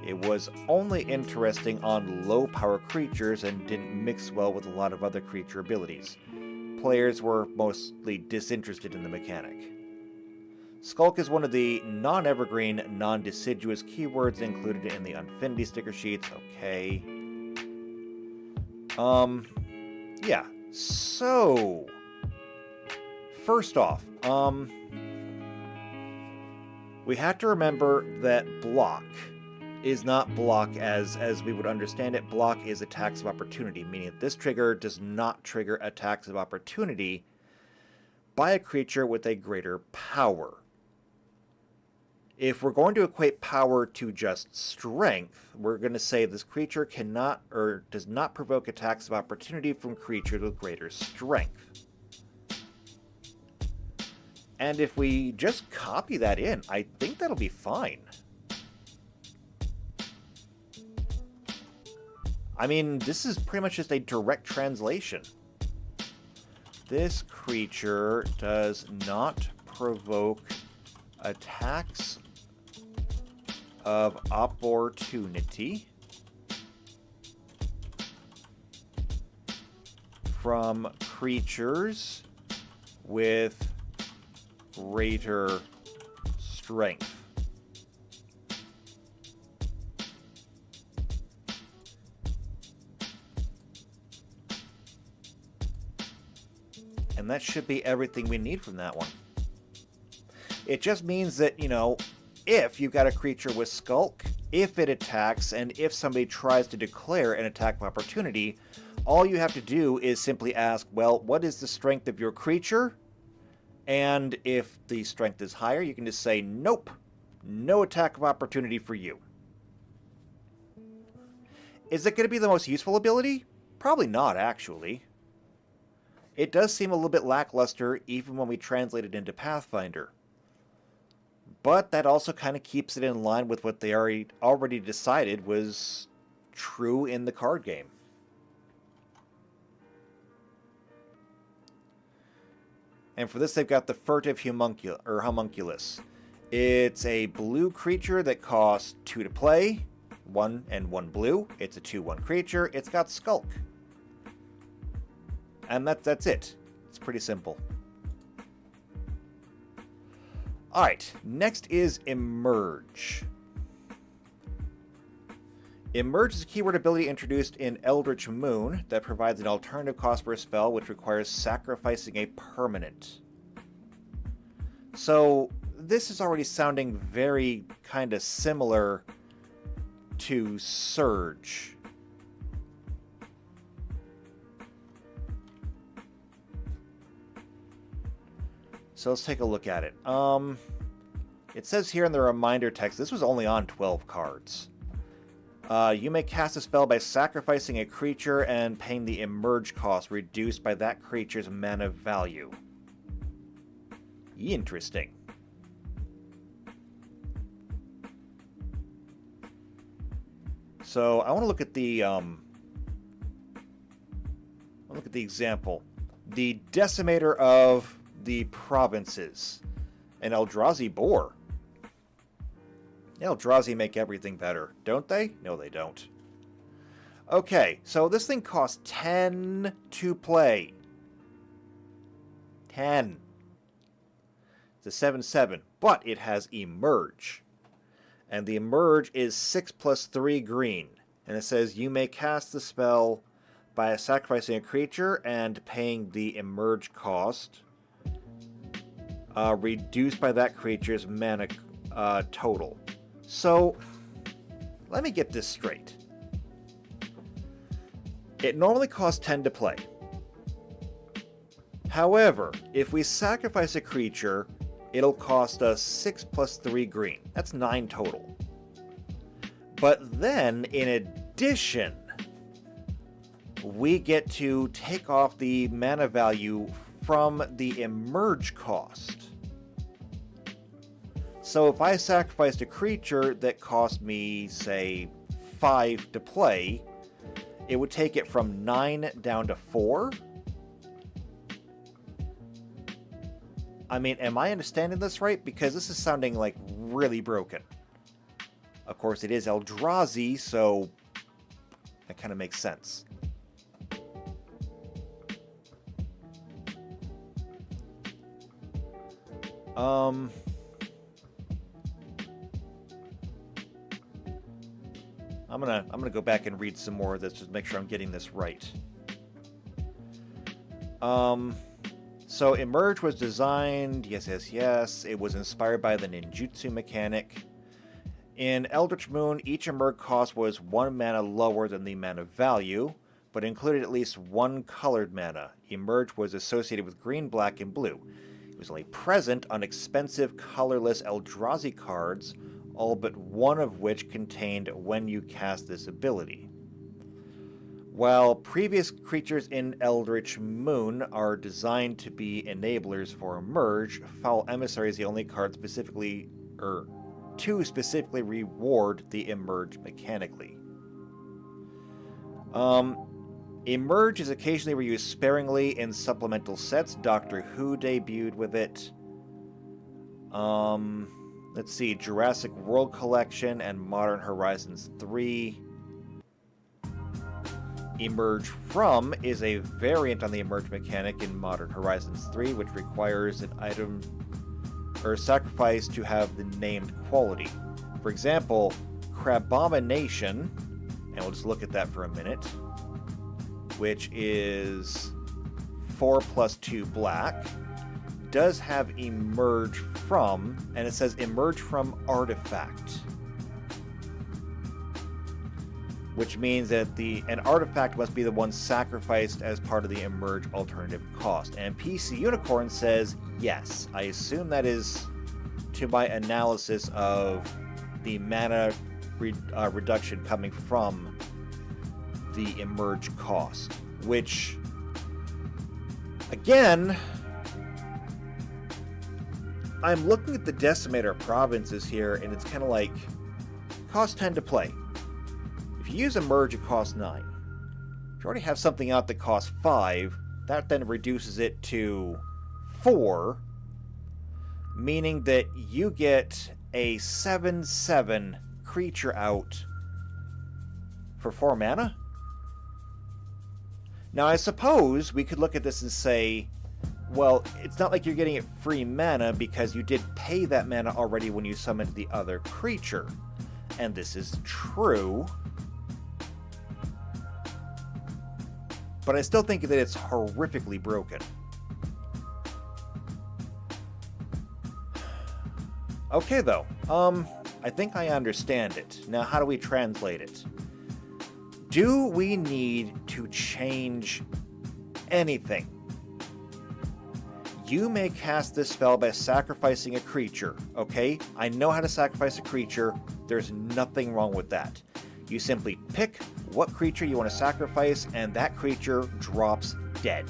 It was only interesting on low-power creatures and didn't mix well with a lot of other creature abilities. Players were mostly disinterested in the mechanic. Skulk is one of the non-evergreen, non-deciduous keywords included in the Unfinity sticker sheets. Okay. Yeah. So... First off, we have to remember that block is not block as we would understand it. Block is attacks of opportunity, meaning that this trigger does not trigger attacks of opportunity by a creature with a greater power. If we're going to equate power to just strength, we're going to say this creature cannot or does not provoke attacks of opportunity from creatures with greater strength. And if we just copy that in, I think that'll be fine. I mean, this is pretty much just a direct translation. This creature does not provoke attacks of opportunity from creatures with greater strength. And that should be everything we need from that one. It just means that, you know, if you've got a creature with Skulk, if it attacks, and if somebody tries to declare an attack of opportunity, all you have to do is simply ask, well, what is the strength of your creature? And if the strength is higher, you can just say, nope, no attack of opportunity for you. Is it going to be the most useful ability? Probably not, actually. It does seem a little bit lackluster even when we translate it into Pathfinder. But that also kind of keeps it in line with what they already decided was true in the card game. And for this, they've got the Furtive Homunculus. It's a blue creature that costs 2 to play, 1 and 1 blue. It's a 2/1 creature. It's got Skulk. And that's it. It's pretty simple. Alright, next is Emerge. Emerge is a keyword ability introduced in Eldritch Moon that provides an alternative cost for a spell which requires sacrificing a permanent. So, this is already sounding very kind of similar to Surge. So let's take a look at it. It says here in the reminder text, this was only on 12 cards. You may cast a spell by sacrificing a creature and paying the Emerge cost reduced by that creature's mana value. Interesting. So I want to look at the example. The Decimator of the Provinces, an Eldrazi Boar. Eldrazi make everything better, don't they? No, they don't. Okay, so this thing costs 10 to play. 10. It's a 7/7, but it has Emerge. And the Emerge is 6+3 green. And it says you may cast the spell by sacrificing a creature and paying the Emerge cost, reduced by that creature's mana total. So, let me get this straight. It normally costs 10 to play. However, if we sacrifice a creature, it'll cost us 6+3 green. That's 9 total. But then, in addition, we get to take off the mana value from the Emerge cost. So if I sacrificed a creature that cost me, say, 5 to play, it would take it from 9 down to 4? I mean, am I understanding this right? Because this is sounding like really broken. Of course, it is Eldrazi, so that kind of makes sense. I'm gonna go back and read some more of this just to make sure I'm getting this right. So Emerge was designed, yes. It was inspired by the ninjutsu mechanic. In Eldritch Moon, each Emerge cost was 1 mana lower than the mana value, but included at least 1 colored mana. Emerge was associated with green, black, and blue. It was only present on expensive colorless Eldrazi cards, all but one of which contained when you cast this ability. While previous creatures in Eldritch Moon are designed to be enablers for Emerge, Foul Emissary is the only card to specifically reward the Emerge mechanically. Emerge is occasionally reused sparingly in supplemental sets. Doctor Who debuted with it. Let's see, Jurassic World Collection and Modern Horizons 3. Emerge From is a variant on the Emerge mechanic in Modern Horizons 3, which requires an item or sacrifice to have the named quality. For example, Crabomination, and we'll just look at that for a minute, which is 4+2 black, does have Emerge From, and it says Emerge From Artifact, which means that an artifact must be the one sacrificed as part of the Emerge alternative cost. And PC Unicorn says, Yes, I assume that is to my analysis of the mana reduction coming from the emerge cost, which, again, I'm looking at the Decimator provinces here, and it's kind of like, cost 10 to play. If you use emerge, it costs 9. If you already have something out that costs 5, that then reduces it to 4, meaning that you get a 7/7 creature out for 4 mana? Now, I suppose we could look at this and say, well, it's not like you're getting it free mana because you did pay that mana already when you summoned the other creature. And this is true. But I still think that it's horrifically broken. Okay, though. I think I understand it. Now, how do we translate it? Do we need to change anything? You may cast this spell by sacrificing a creature, okay? I know how to sacrifice a creature. There's nothing wrong with that. You simply pick what creature you want to sacrifice, and that creature drops dead.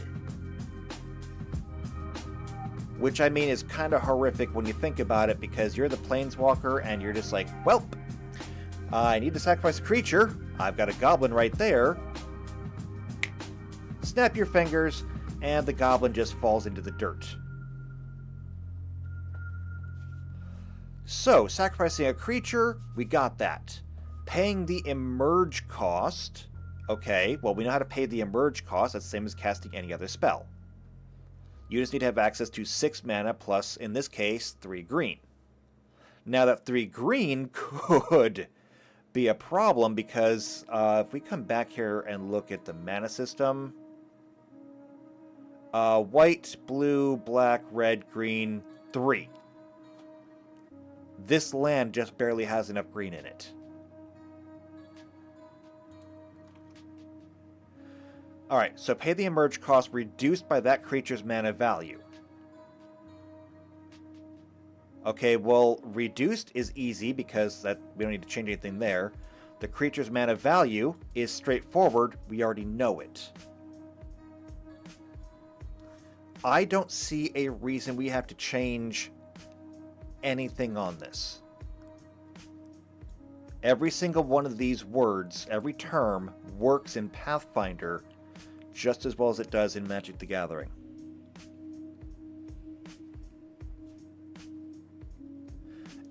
Which, I mean, is kind of horrific when you think about it, because you're the Planeswalker, and you're just like, well, I need to sacrifice a creature. I've got a goblin right there. Snap your fingers, and the goblin just falls into the dirt. So, sacrificing a creature, we got that. Paying the emerge cost. Okay, well, we know how to pay the emerge cost. That's the same as casting any other spell. You just need to have access to 6 mana plus, in this case, 3 green. Now, that 3 green could be a problem because if we come back here and look at the mana system, white, blue, black, red, green, 3. This land just barely has enough green in it. Alright, so pay the emerge cost reduced by that creature's mana value. Okay, well, reduced is easy because that we don't need to change anything there. The creature's mana value is straightforward. We already know it. I don't see a reason we have to change anything on this. Every single one of these words, every term, works in Pathfinder just as well as it does in Magic the Gathering.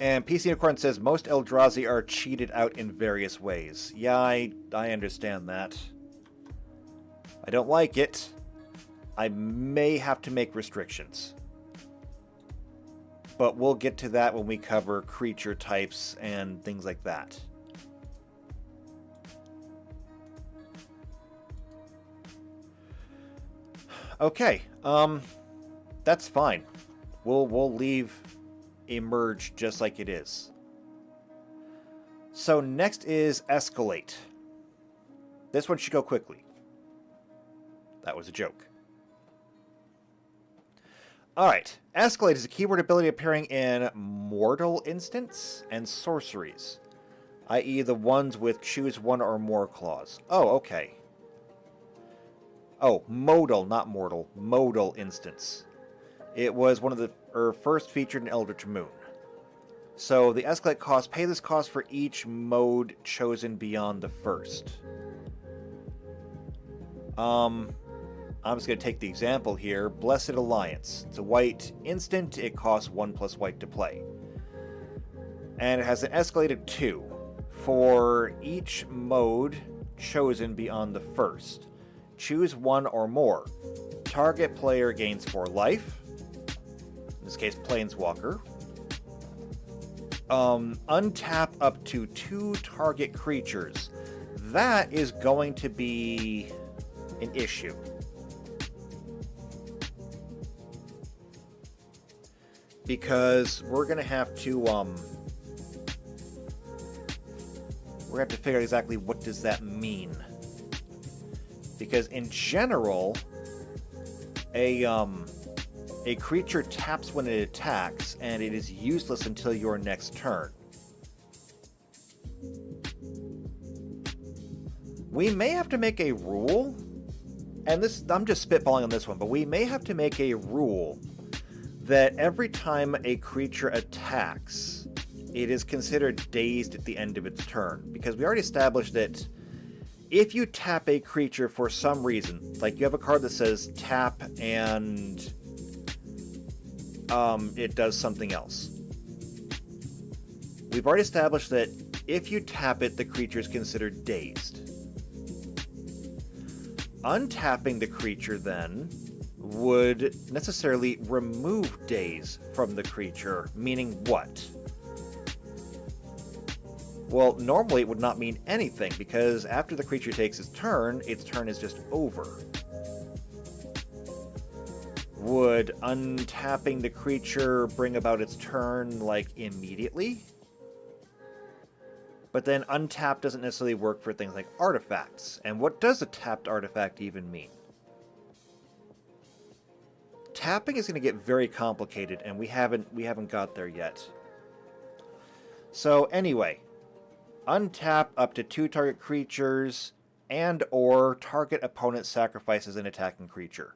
And PC Unicorn says, most Eldrazi are cheated out in various ways. Yeah, I understand that. I don't like it. I may have to make restrictions. But we'll get to that when we cover creature types and things like that. Okay, that's fine. We'll leave emerge just like it is. So next is escalate. This one should go quickly. That was a joke. Alright, escalate is a keyword ability appearing in mortal instants and sorceries, i.e. the ones with choose one or more clause. Oh, okay. Oh, modal, not mortal. Modal instance. It was one of the first featured in Eldritch Moon. So the escalate cost, pay this cost for each mode chosen beyond the first. I'm just going to take the example here. Blessed Alliance. It's a white instant. It costs 1+ white to play. And it has an escalated 2 for each mode chosen beyond the first. Choose one or more. Target player gains 4 life. In this case, Planeswalker. Untap up to 2 target creatures. That is going to be an issue. Because we're going to have to figure out exactly what does that mean. Because in general, a A creature taps when it attacks, and it is useless until your next turn. We may have to make a rule, and this, I'm just spitballing on this one, but we may have to make a rule that every time a creature attacks, it is considered dazed at the end of its turn. Because we already established that if you tap a creature for some reason, like you have a card that says tap and it does something else. We've already established that if you tap it, the creature is considered dazed. Untapping the creature then would necessarily remove daze from the creature, meaning what? Well, normally it would not mean anything, because after the creature takes its turn is just over. Would untapping the creature bring about its turn, like, immediately? But then untap doesn't necessarily work for things like artifacts. And what does a tapped artifact even mean? Tapping is going to get very complicated, and we haven't got there yet. So anyway, untap up to 2 target creatures, and or target opponent sacrifices an attacking creature.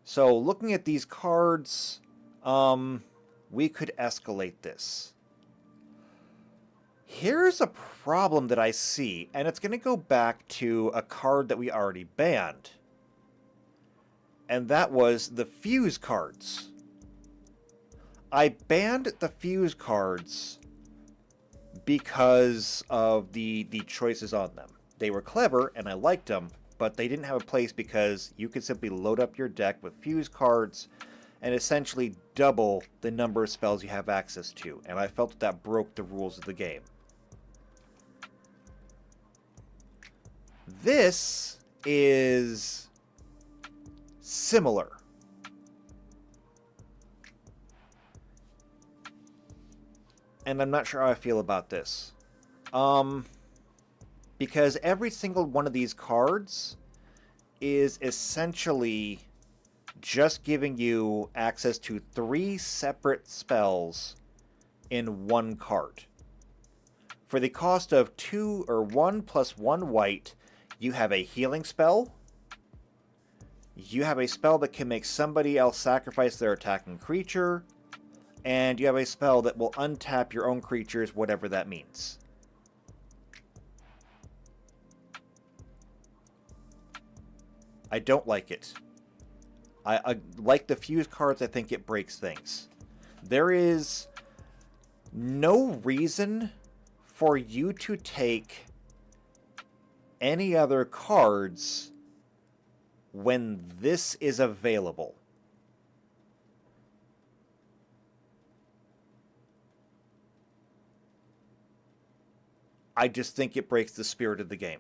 So looking at these cards, we could escalate this. Here's a problem that I see, and it's going to go back to a card that we already banned. And that was the fuse cards. I banned the fuse cards because of the choices on them. They were clever, and I liked them, but they didn't have a place because you could simply load up your deck with fuse cards and essentially double the number of spells you have access to, and I felt that that broke the rules of the game. This is similar. And I'm not sure how I feel about this. Because every single one of these cards is essentially just giving you access to 3 separate spells in one card. For the cost of 2 or 1 plus 1 white, you have a healing spell. You have a spell that can make somebody else sacrifice their attacking creature. And you have a spell that will untap your own creatures, whatever that means. I don't like it. I like the fuse cards, I think it breaks things. There is no reason for you to take any other cards when this is available. I just think it breaks the spirit of the game.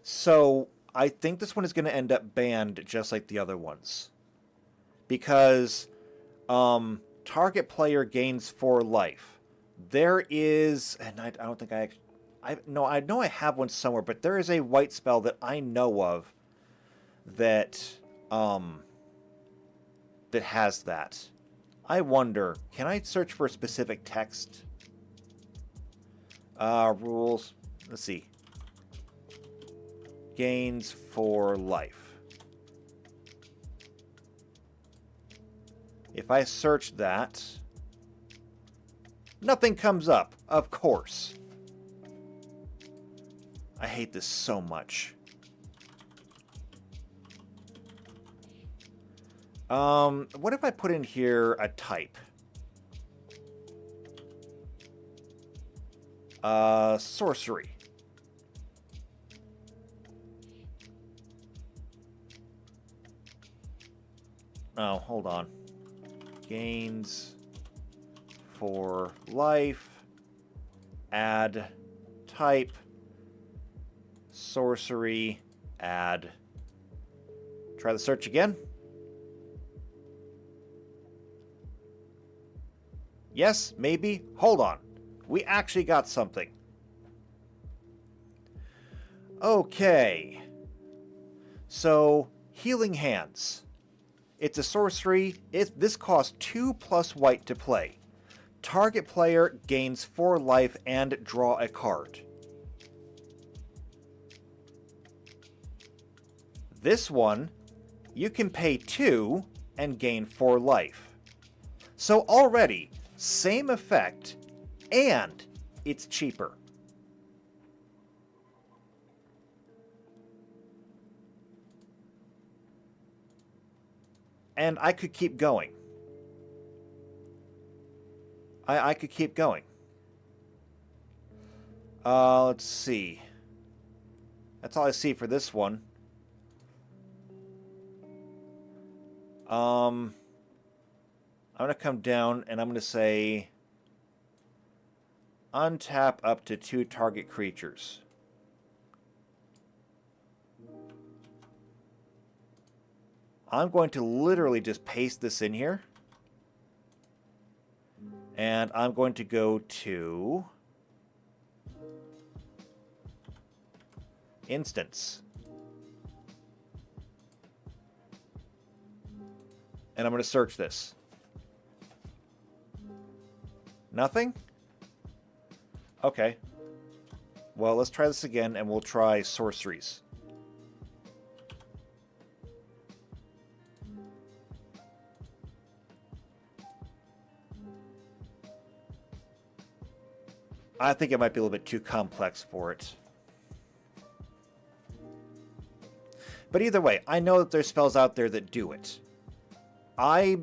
So I think this one is going to end up banned just like the other ones. Because target player gains 4 life. There is, and I don't think I know I have one somewhere, but there is a white spell that I know of that that has that. I wonder, can I search for a specific text? Rules. Let's see. Gains 4 life. If I search that, nothing comes up, of course. I hate this so much. What if I put in here a type? Sorcery. Oh, hold on. Gains 4 life. Add type. Sorcery. Add. Try the search again. Yes, maybe. Hold on. We actually got something. Okay. So, Healing Hands. It's a sorcery. This costs 2+ white to play. Target player gains 4 life and draw a card. This one, you can pay 2 and gain 4 life. So already, same effect, and it's cheaper. And I could keep going. I could keep going. Let's see. That's all I see for this one. I'm going to come down and I'm going to say untap up to 2 target creatures. I'm going to literally just paste this in here. And I'm going to go to Instance. And I'm going to search this. Nothing? Okay. Well, let's try this again, and we'll try sorceries. I think it might be a little bit too complex for it. But either way, I know that there's spells out there that do it. I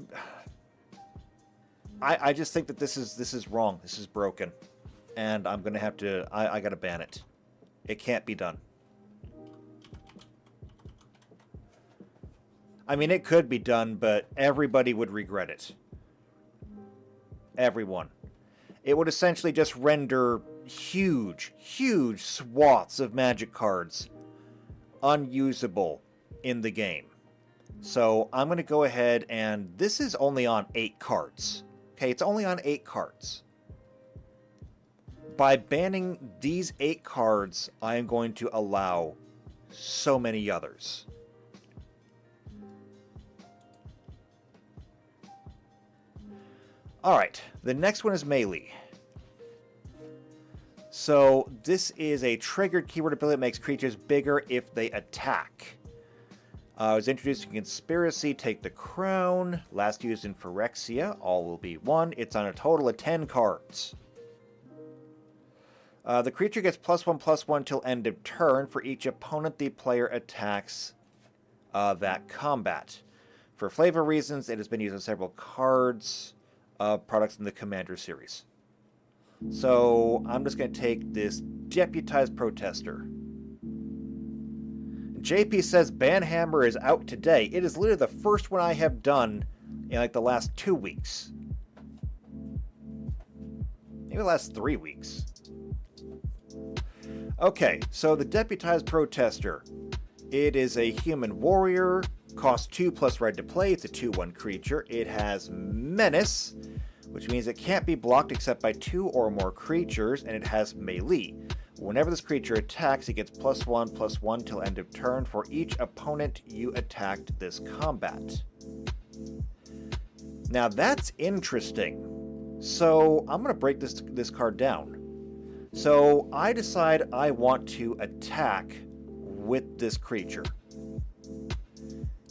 just think that this is wrong. This is broken. And I'm going to have to... I got to ban it. It can't be done. I mean, it could be done, but everybody would regret it. Everyone. It would essentially just render huge, huge swaths of Magic cards unusable in the game. So I'm going to go ahead and... This is only on 8 cards. Okay, it's only on 8 cards. By banning these 8 cards, I am going to allow so many others. Alright, the next one is melee. So this is a triggered keyword ability that makes creatures bigger if they attack. It was introduced in Conspiracy, Take the Crown. Last used in Phyrexia, all will be 1. It's on a total of 10 cards. The creature gets +1/+1 till end of turn for each opponent the player attacks that combat. For flavor reasons, it has been used on several cards. Products in the Commander series. So I'm just going to take this Deputized Protester. JP says Banhammer is out today. It is literally the first one I have done in like the last 2 weeks. Maybe the last 3 weeks. Okay, so the Deputized Protester. It is a human warrior. Costs 2 plus red to play. It's a 2/1 creature. It has Menace, which means it can't be blocked except by 2 or more creatures, and it has melee. Whenever this creature attacks, it gets +1/+1 till end of turn for each opponent you attacked this combat. Now that's interesting. So I'm going to break this card down. So I decide I want to attack with this creature.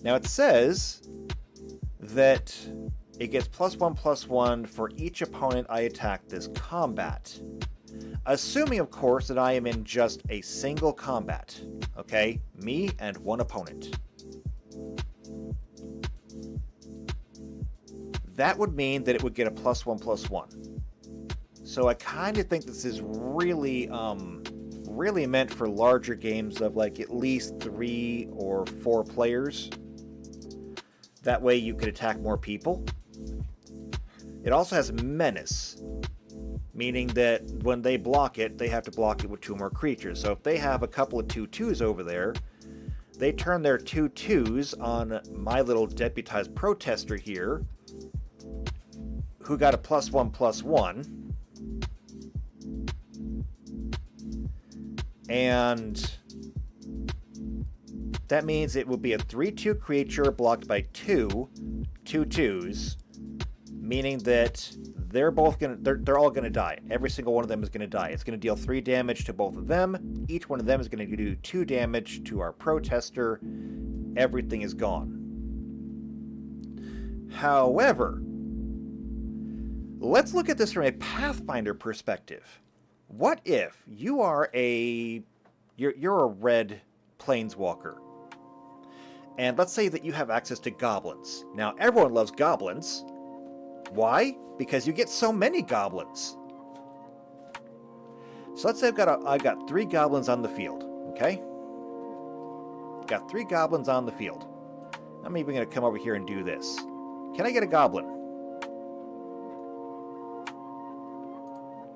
Now it says that it gets +1/+1 for each opponent I attack this combat. Assuming, of course, that I am in just a single combat. Okay? Me and one opponent. That would mean that it would get a +1/+1. So I kind of think this is really, really meant for larger games of like at least 3 or 4 players. That way you could attack more people. It also has Menace, meaning that when they block it, they have to block it with 2 more creatures. So if they have a couple of 2/2s over there, they turn their 2/2s on my little Deputized Protester here, who got a +1/+1. And That means it will be a 3/2 creature blocked by 2/2s, meaning that they're all gonna die. Every single one of them is gonna die. It's gonna deal 3 damage to both of them. Each one of them is gonna do 2 damage to our protester. Everything is gone. However, let's look at this from a Pathfinder perspective. What if you are you're a red planeswalker, and let's say that you have access to goblins. Now, everyone loves goblins. Why? Because you get so many goblins. So let's say I've got 3 goblins on the field. Okay, got 3 goblins on the field. I'm even going to come over here and do this. Can I get a goblin?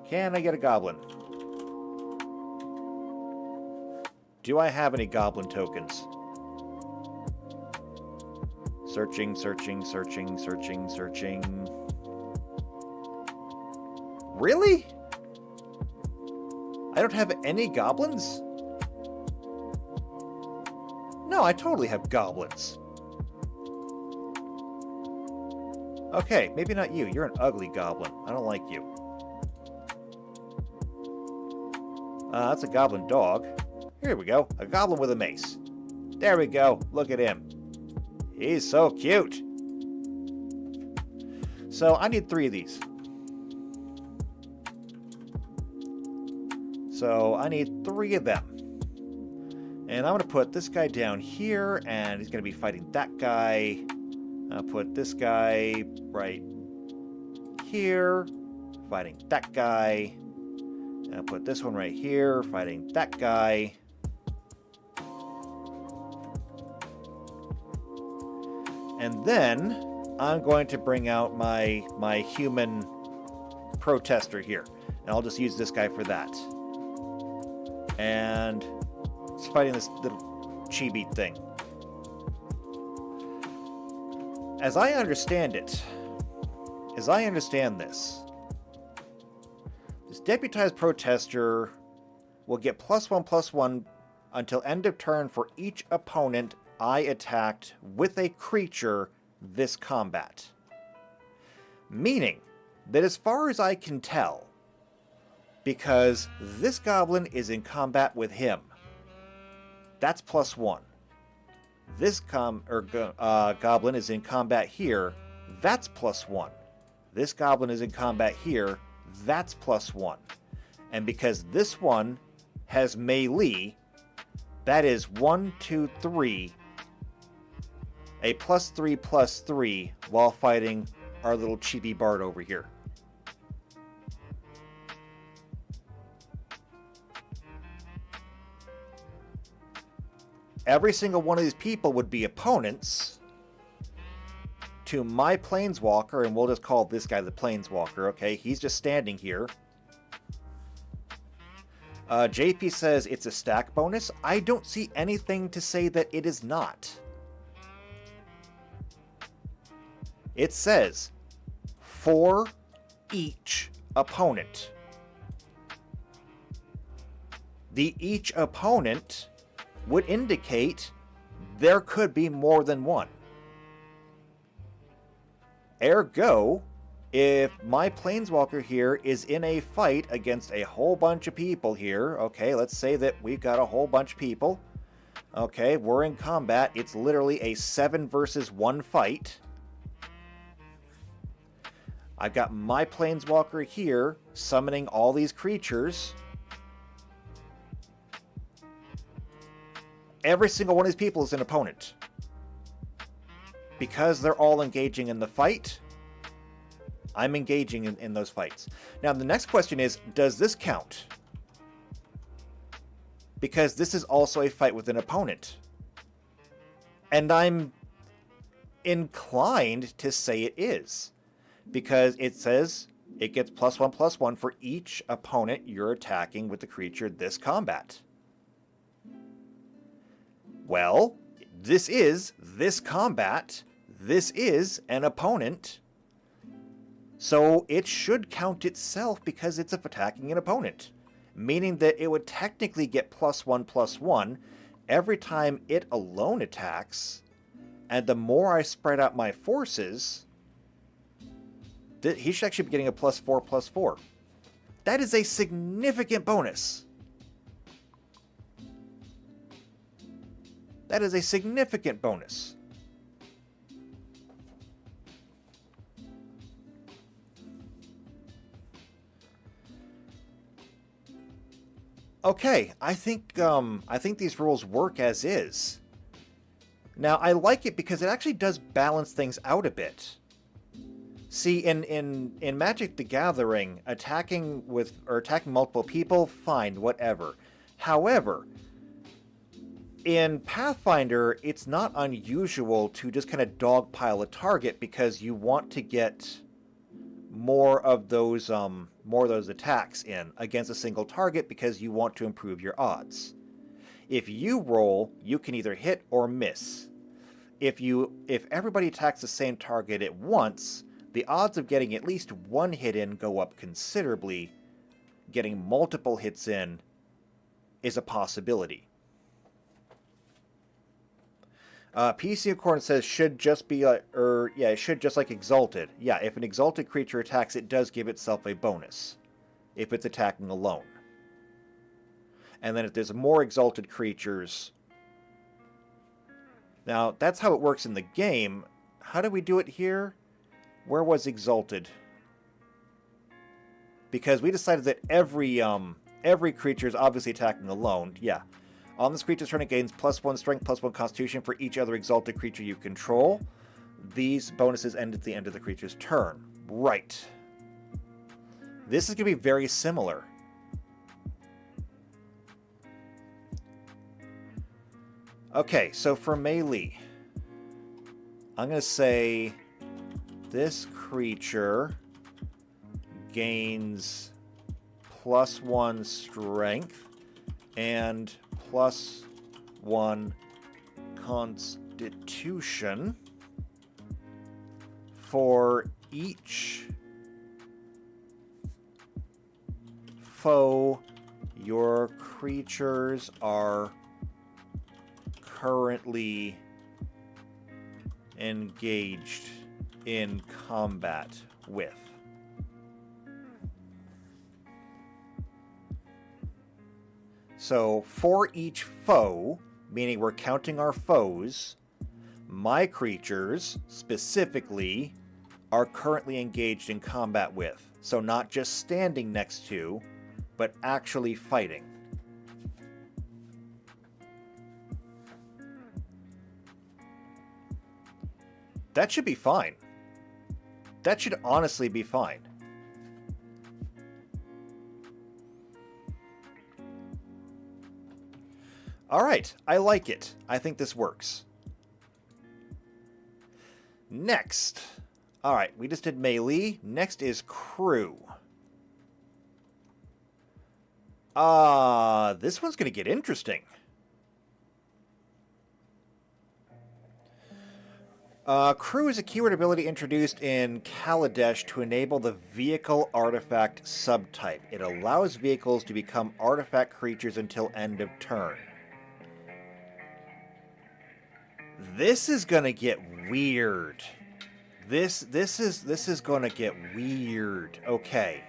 Can I get a goblin? Do I have any goblin tokens? Searching, searching, searching, searching, searching. Really? I don't have any goblins? No, I totally have goblins. Okay, maybe not you. You're an ugly goblin. I don't like you. That's a goblin dog. Here we go. A goblin with a mace. There we go. Look at him. He's so cute. So I need 3 of these. So I need 3 of them. And I'm going to put this guy down here, and he's going to be fighting that guy. I'll put this guy right here, fighting that guy. And I'll put this one right here, fighting that guy. And then I'm going to bring out my human protester here. And I'll just use this guy for that. And it's fighting this little chibi thing. As I understand it, this deputized protester will get +1/+1 until end of turn for each opponent I attacked with a creature this combat. Meaning that as far as I can tell, because this goblin is in combat with him, that's +1. This goblin is in combat here, that's +1. This goblin is in combat here, that's +1. And because this one has melee, that is 1, 2, 3, a +3/+3 while fighting our little chibi bard over here. Every single one of these people would be opponents to my planeswalker, and we'll just call this guy the planeswalker, okay? He's just standing here. JP says it's a stack bonus. I don't see anything to say that it is not. It says for each opponent. The each opponent would indicate there could be more than one. Ergo, if my planeswalker here is in a fight against a whole bunch of people here, okay, let's say that we've got a whole bunch of people, okay, we're in combat, it's literally a 7 versus 1 fight. I've got my planeswalker here summoning all these creatures. Every single one of these people is an opponent. Because they're all engaging in the fight, I'm engaging in those fights. Now, the next question is, does this count? Because this is also a fight with an opponent. And I'm inclined to say it is. Because it says it gets +1/+1 for each opponent you're attacking with the creature this combat. Well, this is this combat. This is an opponent. So it should count itself because it's attacking an opponent. Meaning that it would technically get +1/+1 every time it alone attacks, and the more I spread out my forces, he should actually be getting a +4/+4. That is a significant bonus. That is a significant bonus. Okay, I think these rules work as is. Now, I like it because it actually does balance things out a bit. See, in Magic the Gathering, attacking multiple people, fine, whatever. However, in Pathfinder, it's not unusual to just kind of dogpile a target because you want to get more of those attacks in against a single target because you want to improve your odds. If you roll, you can either hit or miss. If everybody attacks the same target at once, the odds of getting at least one hit in go up considerably. Getting multiple hits in is a possibility. PC Unicorn says should just be it should just like Exalted. Yeah, if an Exalted creature attacks, it does give itself a bonus if it's attacking alone. And then if there's more Exalted creatures, now that's how it works in the game. How do we do it here? Where was Exalted? Because we decided that every creature is obviously attacking alone. Yeah. On this creature's turn, it gains +1 strength, +1 constitution for each other Exalted creature you control. These bonuses end at the end of the creature's turn. Right. This is going to be very similar. Okay, so for melee, I'm going to say this creature gains +1 strength and +1 constitution for each foe your creatures are currently engaged in combat with. So for each foe, meaning we're counting our foes, my creatures specifically are currently engaged in combat with. So not just standing next to, but actually fighting. That should be fine. That should honestly be fine. Alright, I like it. I think this works. Next. Alright, we just did melee. Next is crew. This one's going to get interesting. Crew is a keyword ability introduced in Kaladesh to enable the vehicle artifact subtype. It allows vehicles to become artifact creatures until end of turn. This is gonna get weird. This is gonna get weird. Okay.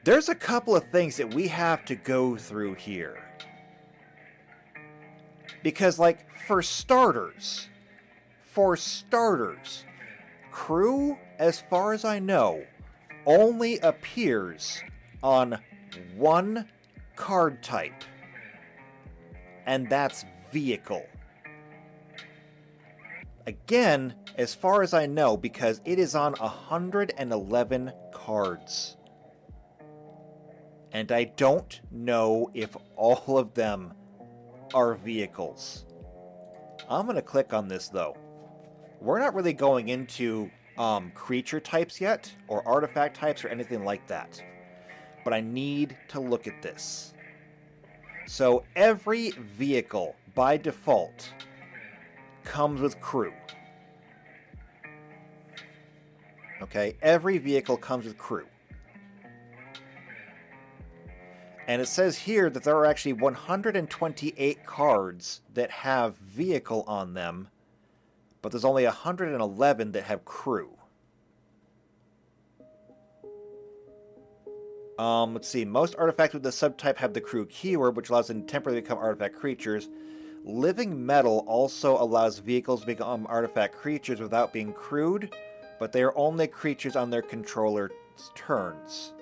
There's a couple of things that we have to go through here. Because, like, for starters, crew, as far as I know, only appears on one card type. And that's vehicle. Again, as far as I know, because it is on 111 cards. And I don't know if all of them are vehicles. I'm going to click on this, though. We're not really going into creature types yet, or artifact types, or anything like that. But I need to look at this. So every vehicle, by default, comes with crew. Okay, every vehicle comes with crew. And it says here that there are actually 128 cards that have vehicle on them, but there's only 111 that have crew. Let's see. Most artifacts with the subtype have the crew keyword, which allows them to temporarily become artifact creatures. Living metal also allows vehicles to become artifact creatures without being crewed, but they are only creatures on their controller's turns.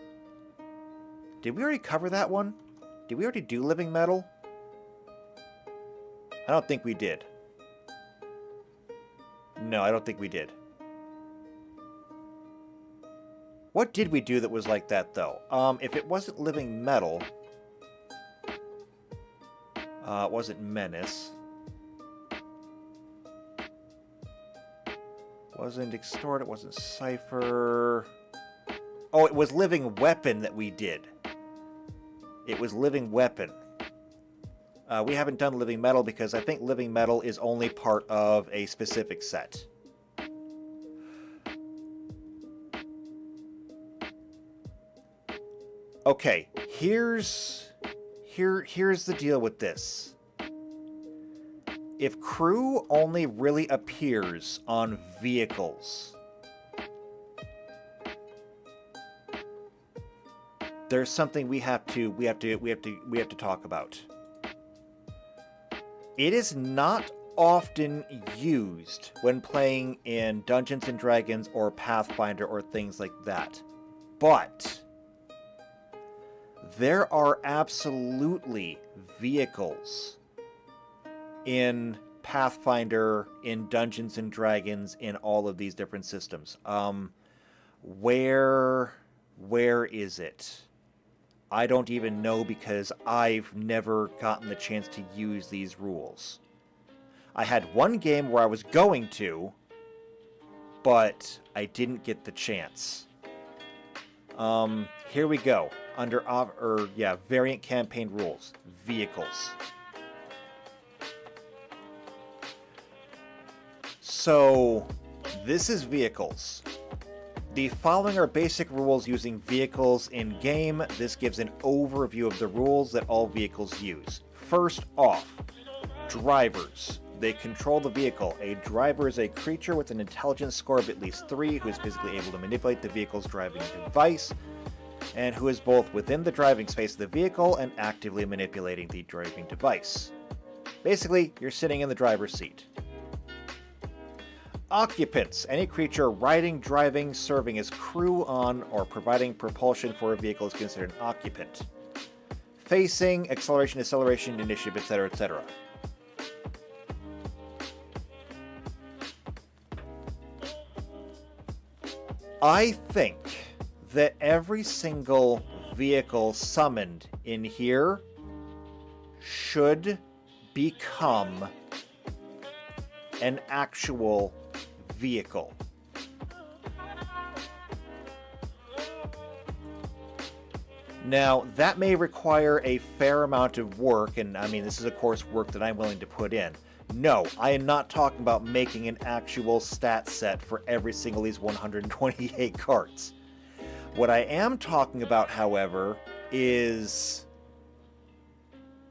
Did we already cover that one? Did we already do living metal? I don't think we did. No, I don't think we did. What did we do that was like that, though? If it wasn't living metal... it wasn't menace. Wasn't extort, it wasn't cipher... Oh, it was living weapon that we did. It was living weapon. We haven't done living metal because I think living metal is only part of a specific set. Okay, here's the deal with this. If crew only really appears on vehicles, there's something we have to talk about. It is not often used when playing in Dungeons and Dragons or Pathfinder or things like that. But there are absolutely vehicles in Pathfinder, in Dungeons and Dragons, in all of these different systems. Where is it? I don't even know because I've never gotten the chance to use these rules. I had one game where I was going to, but I didn't get the chance. Here we go. Under variant campaign rules. Vehicles. So, this is vehicles. The following are basic rules using vehicles in-game. This gives an overview of the rules that all vehicles use. First off, drivers. They control the vehicle. A driver is a creature with an intelligence score of at least 3 who is physically able to manipulate the vehicle's driving device, and who is both within the driving space of the vehicle and actively manipulating the driving device. Basically, you're sitting in the driver's seat. Occupants. Any creature riding, driving, serving as crew on, or providing propulsion for a vehicle is considered an occupant. Facing, acceleration, deceleration, initiative, etc., etc. I think that every single vehicle summoned in here should become an actual vehicle. Now, that may require a fair amount of work, and I mean, this is of course work that I'm willing to put in. No, I am not talking about making an actual stat set for every single of these 128 cards. What I am talking about, however, is...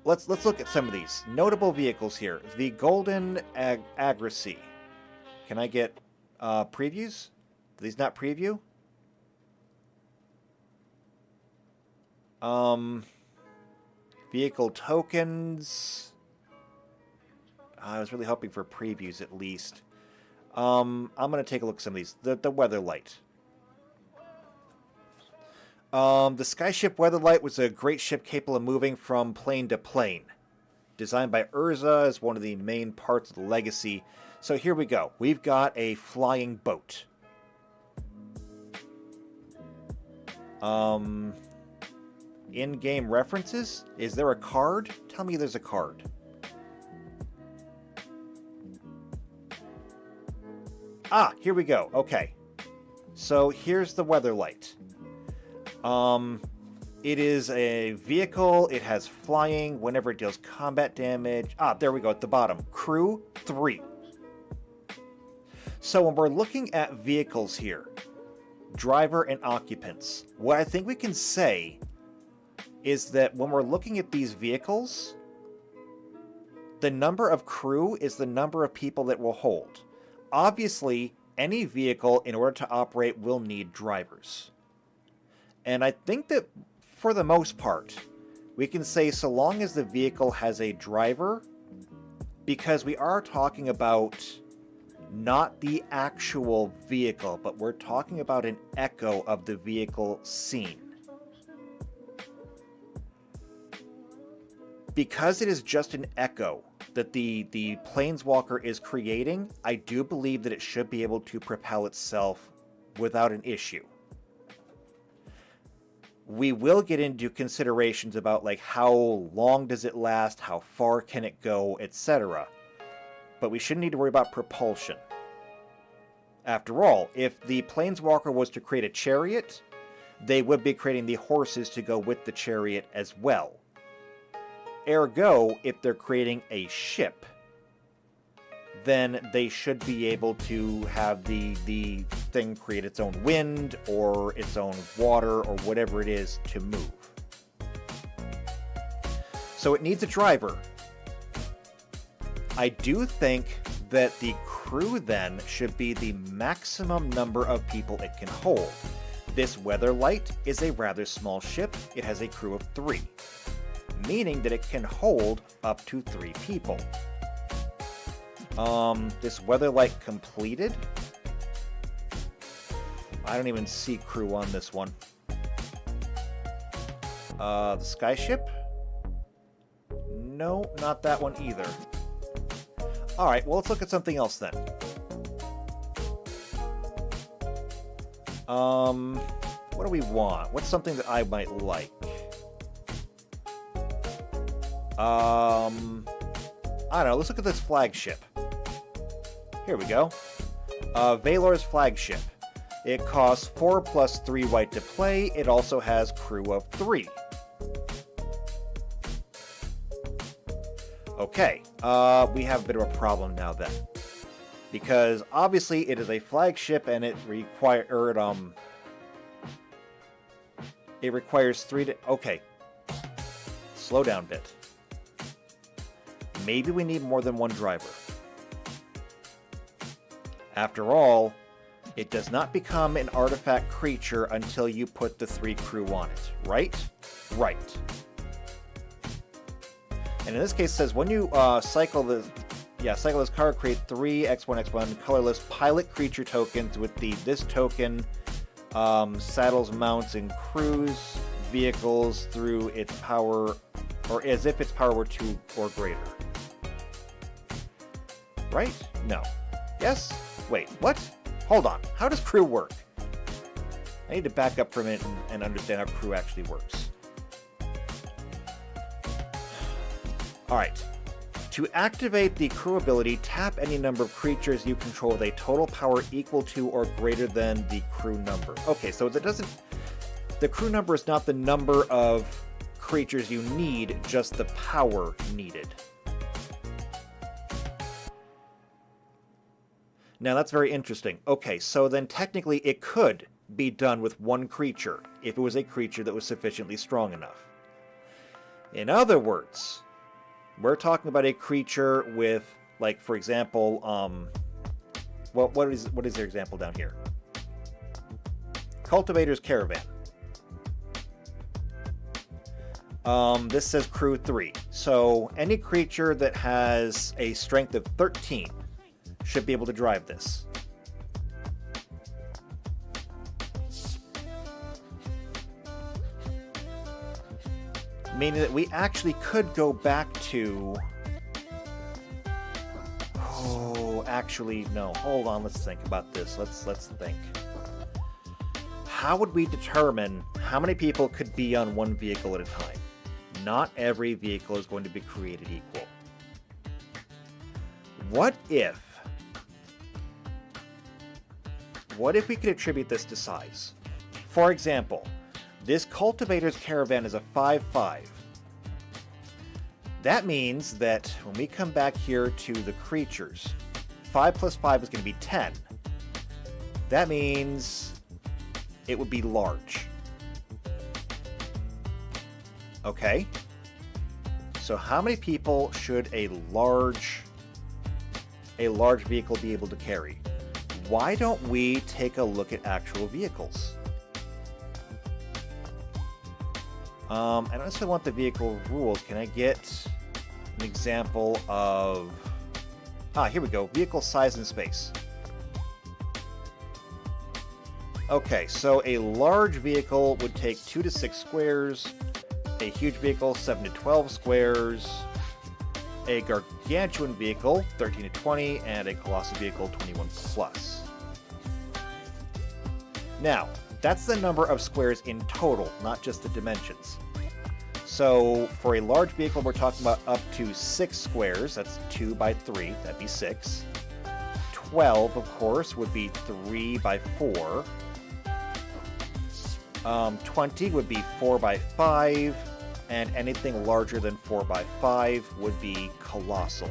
Let's look at some of these. Notable vehicles here. The Golden Agracy. Can I get previews? Do these not preview? Vehicle tokens. I was really hoping for previews at least. I'm going to take a look at some of these. The Weatherlight. The Skyship Weatherlight was a great ship capable of moving from plane to plane. Designed by Urza as one of the main parts of the legacy. So here we go. We've got a flying boat. In-game references? Is there a card? Tell me there's a card. Ah, here we go. Okay. So here's the Weatherlight. It is a vehicle. It has flying whenever it deals combat damage. Ah, there we go at the bottom. Crew 3. So when we're looking at vehicles here, driver and occupants, what I think we can say is that when we're looking at these vehicles, the number of crew is the number of people that will hold. Obviously, any vehicle, in order to operate, will need drivers. And I think that, for the most part, we can say so long as the vehicle has a driver, because we are talking about not the actual vehicle, but we're talking about an echo of the vehicle scene. Because it is just an echo that the Planeswalker is creating, I do believe that it should be able to propel itself without an issue. We will get into considerations about like how long does it last, how far can it go, etc. But we shouldn't need to worry about propulsion. After all, if the Planeswalker was to create a chariot, they would be creating the horses to go with the chariot as well. Ergo, if they're creating a ship, then they should be able to have the thing create its own wind or its own water or whatever it is to move. So it needs a driver. I do think that the crew then should be the maximum number of people it can hold. This Weatherlight is a rather small ship. It has a crew of 3. Meaning that it can hold up to 3 people. This Weatherlight completed? I don't even see crew on this one. The Skyship? No, not that one either. Alright, well let's look at something else then. What do we want? What's something that I might like? I don't know, let's look at this flagship. Here we go. Valor's flagship. It costs 4 plus 3 white to play. It also has crew of 3. Okay, we have a bit of a problem now then. Because obviously it is a flagship and it requires 3 to... Okay. Slow down a bit. Maybe we need more than one driver. After all, it does not become an artifact creature until you put the 3 crew on it, right? Right. And in this case it says when you cycle this card, create 3 X1/X1 colorless pilot creature tokens with this token saddles, mounts, and crews vehicles through its power, or as if its power were 2 or greater. Right? No. Yes? Wait, what? Hold on. How does crew work? I need to back up for a minute and understand how crew actually works. Alright. To activate the crew ability, tap any number of creatures you control with a total power equal to or greater than the crew number. Okay, so it doesn't... The crew number is not the number of creatures you need, just the power needed. Now that's very interesting. Okay, so then technically it could be done with 1 creature, if it was a creature that was sufficiently strong enough. In other words, we're talking about a creature with, like, for example, what is their example down here? Cultivator's Caravan. This says crew 3. So any creature that has a strength of 13 should be able to drive this. Meaning that we actually could go back to... Oh, actually, no. Hold on, let's think about this. Let's think. How would we determine how many people could be on one vehicle at a time? Not every vehicle is going to be created equal. What if we could attribute this to size? For example, this Cultivator's Caravan is a 5/5. That means that when we come back here to the creatures, 5 plus 5 is going to be 10. That means it would be large. Okay. So how many people should a large vehicle be able to carry? Why don't we take a look at actual vehicles? I don't necessarily want the vehicle rules. Can I get an example of... here we go. Vehicle size and space. Okay, so a large vehicle would take 2 to 6 squares, a huge vehicle 7 to 12 squares, a gargantuan vehicle 13 to 20, and a colossal vehicle 21 plus. Now, that's the number of squares in total, not just the dimensions. So for a large vehicle, we're talking about up to 6 squares. That's 2 by 3. That'd be 6. 12, of course, would be 3 by 4. 20 would be 4 by 5. And anything larger than 4 by 5 would be colossal.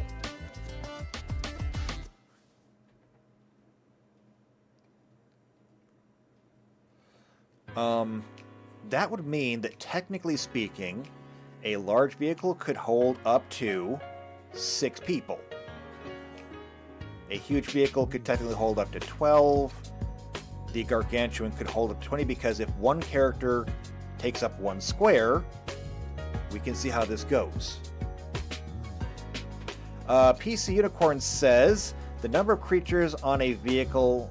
That would mean that, technically speaking, a large vehicle could hold up to 6 people. A huge vehicle could technically hold up to 12. The gargantuan could hold up to 20, because if one character takes up 1 square, we can see how this goes. PC Unicorn says the number of creatures on a vehicle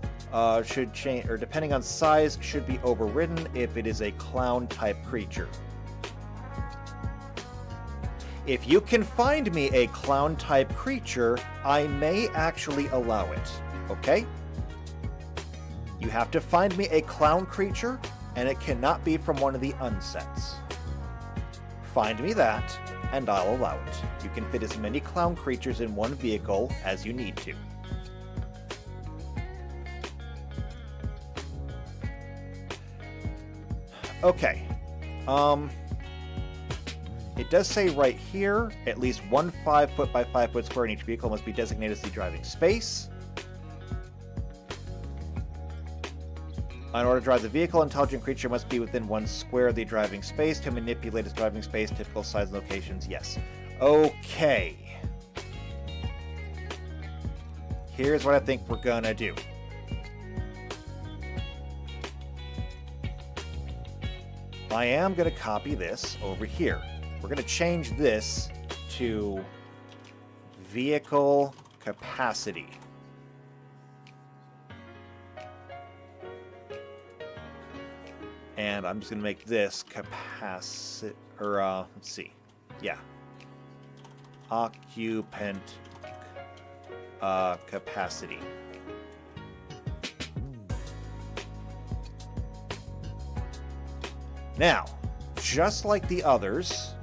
should change, or depending on size, should be overridden if it is a clown-type creature. If you can find me a clown-type creature, I may actually allow it. Okay? You have to find me a clown creature, and it cannot be from one of the unsets. Find me that, and I'll allow it. You can fit as many clown creatures in one vehicle as you need to. Okay. It does say right here, at least one 5-foot by 5-foot square in each vehicle must be designated as the driving space. In order to drive the vehicle, an intelligent creature must be within 1 square of the driving space to manipulate its driving space. Typical size and locations, yes. Okay. Here's what I think we're gonna do. I am gonna copy this over here. We're gonna change this to vehicle capacity. And I'm just going to make this capacity, or let's see, yeah, occupant capacity. Now, just like the others,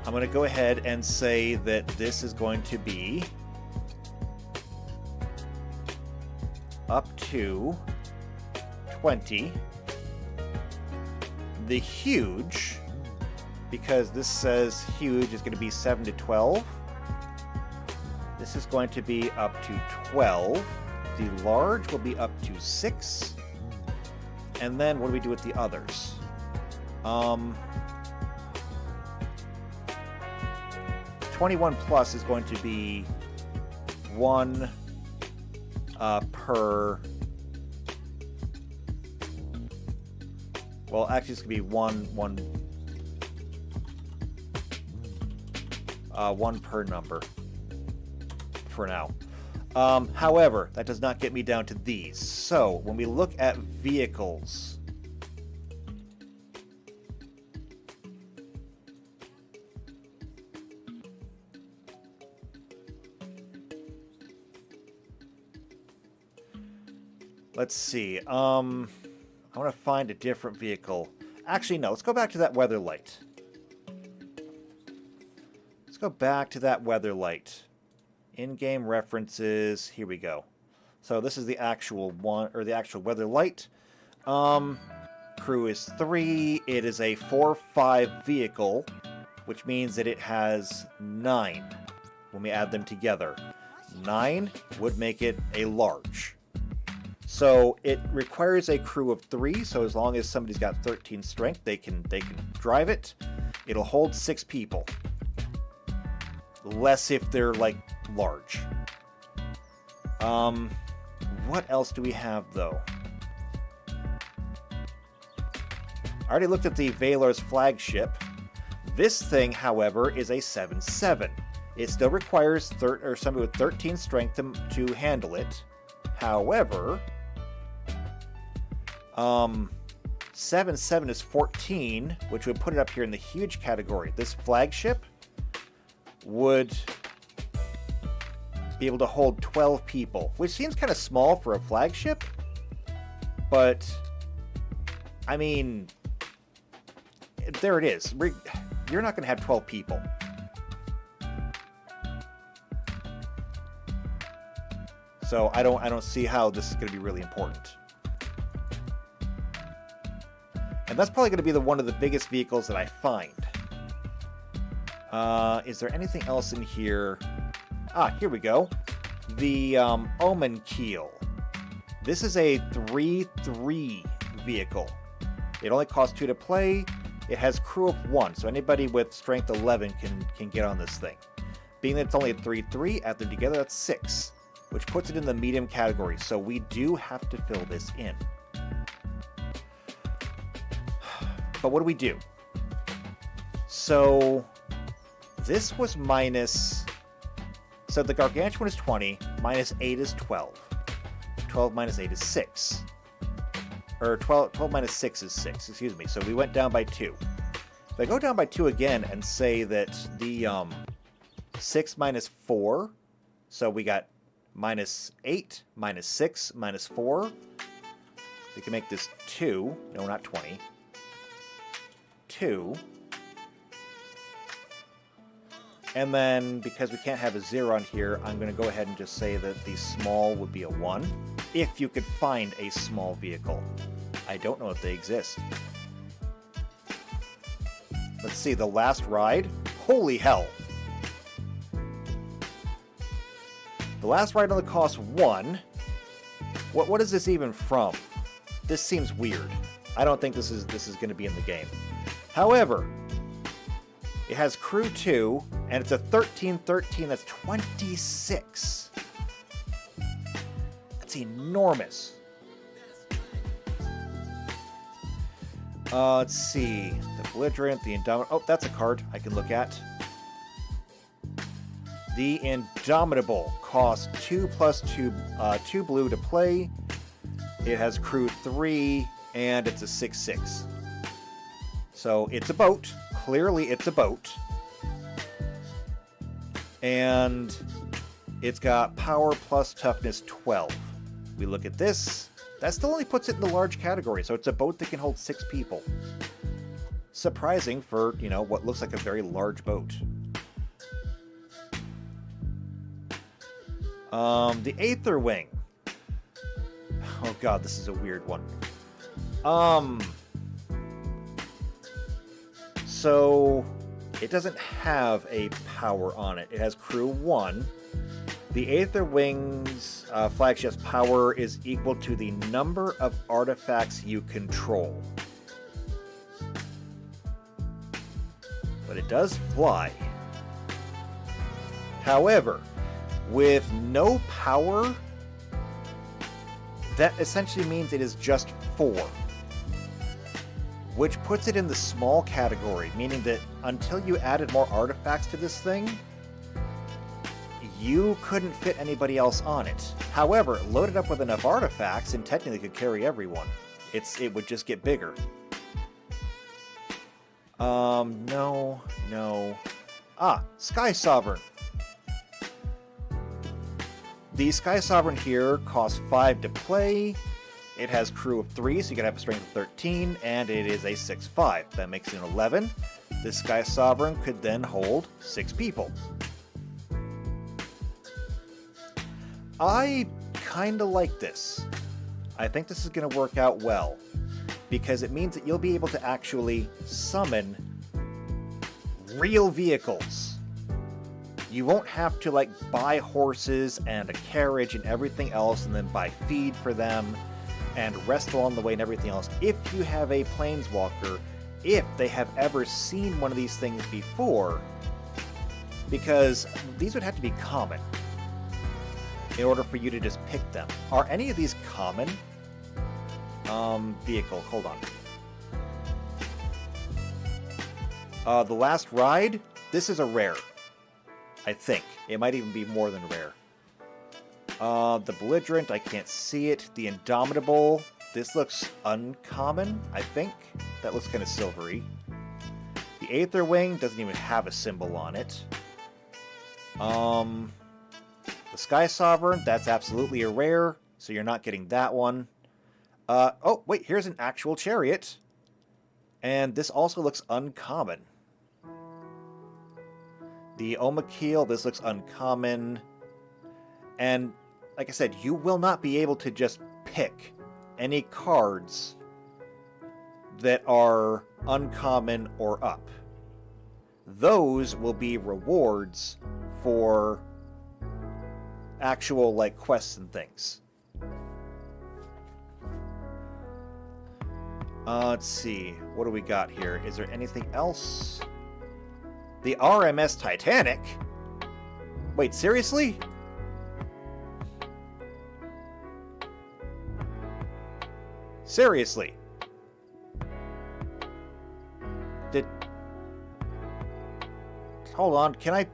I'm going to go ahead and say that this is going to be up to 20. The huge, because this says huge, is going to be 7 to 12. This is going to be up to 12. The large will be up to 6. And then what do we do with the others? 21 plus is going to be 1 per... Well, actually, it's going to be one per number for now. However, that does not get me down to these. So, when we look at vehicles, let's see. I want to find a different vehicle. Actually, no. Let's go back to that weather light. Let's go back to that weather light. In-game references. Here we go. So this is the actual one, or the actual weather light. Crew is 3. It is a 4-5 vehicle, which means that it has 9 when we add them together. 9 would make it a large. So So it requires a crew of 3, so as long as somebody's got 13 strength, they can drive it. It'll hold 6 people. Less if they're, like, large. What else do we have, though? I already looked at the Valor's flagship. This thing, however, is a 7/7. It still requires somebody with 13 strength to handle it. However, 7/7 is 14, which would put it up here in the huge category. This flagship would be able to hold 12 people, which seems kind of small for a flagship, but I mean, there it is. You're not going to have 12 people. So I don't see how this is going to be really important. And that's probably going to be one of the biggest vehicles that I find. Is there anything else in here? Ah, here we go. The Omen Keel. This is a 3/3 vehicle. It only costs 2 to play. It has crew of 1, so anybody with strength 11 can get on this thing. Being that it's only a 3/3, add them together, that's 6, which puts it in the medium category, so we do have to fill this in. But what do we do? So this was minus... So the Gargantuan is 20, minus 8 is 12. 12 minus 8 is 6. Or 12 minus 6 is 6, excuse me. So we went down by 2. If I go down by 2 again and say that the 6 minus 4, so we got minus 8, minus 6, minus 4. We can make this 2. No, not 20. 2. And then, because we can't have a 0 on here, I'm going to go ahead and just say that the small would be a 1. If you could find a small vehicle. I don't know if they exist. Let's see, the last ride. Holy hell! The last ride only costs 1. What is this even from? This seems weird. I don't think this is going to be in the game. However, it has crew 2, and it's a 13/13. That's 26. That's enormous. Let's see. The Belligerent, the Indomitable. Oh, that's a card I can look at. The Indomitable costs 2 plus 2, 2 blue to play. It has crew 3, and it's a 6/6. So it's a boat. Clearly it's a boat. And it's got power plus toughness 12. We look at this. That still only puts it in the large category, so it's a boat that can hold 6 people. Surprising for, you know, what looks like a very large boat. The Aether Wing. Oh god, this is a weird one. So it doesn't have a power on it. It has crew 1. The Aether Wing's flagship's power is equal to the number of artifacts you control. But it does fly. However, with no power, that essentially means it is just 4. Which puts it in the small category, meaning that until you added more artifacts to this thing, you couldn't fit anybody else on it. However, loaded up with enough artifacts and technically could carry everyone. It would just get bigger. No. Ah, Sky Sovereign. The Sky Sovereign here costs 5 to play. It has crew of 3, so you can have a strength of 13, and it is a 6/5. That makes it an 11. This Sky Sovereign could then hold 6 people. I kinda like this. I think this is going to work out well, because it means that you'll be able to actually summon real vehicles. You won't have to, like, buy horses and a carriage and everything else and then buy feed for them. and rest along the way and everything else. If you have a planeswalker, if they have ever seen one of these things before, because these would have to be common in order for you to just pick them. Are any of these common? Vehicle, hold on. The Last Ride, this is a rare, I think. It might even be more than rare. The Belligerent, I can't see it. The Indomitable, this looks uncommon, I think. That looks kind of silvery. The Aether Wing doesn't even have a symbol on it. The Sky Sovereign, that's absolutely a rare, so you're not getting that one. Oh, wait, here's an actual chariot. And this also looks uncommon. The Omakeel, this looks uncommon. And, like I said, you will not be able to just pick any cards that are uncommon or up. Those will be rewards for actual, like, quests and things. Let's see. What do we got here? Is there anything else? The RMS Titanic? Wait, seriously? Seriously? Hold on, can I...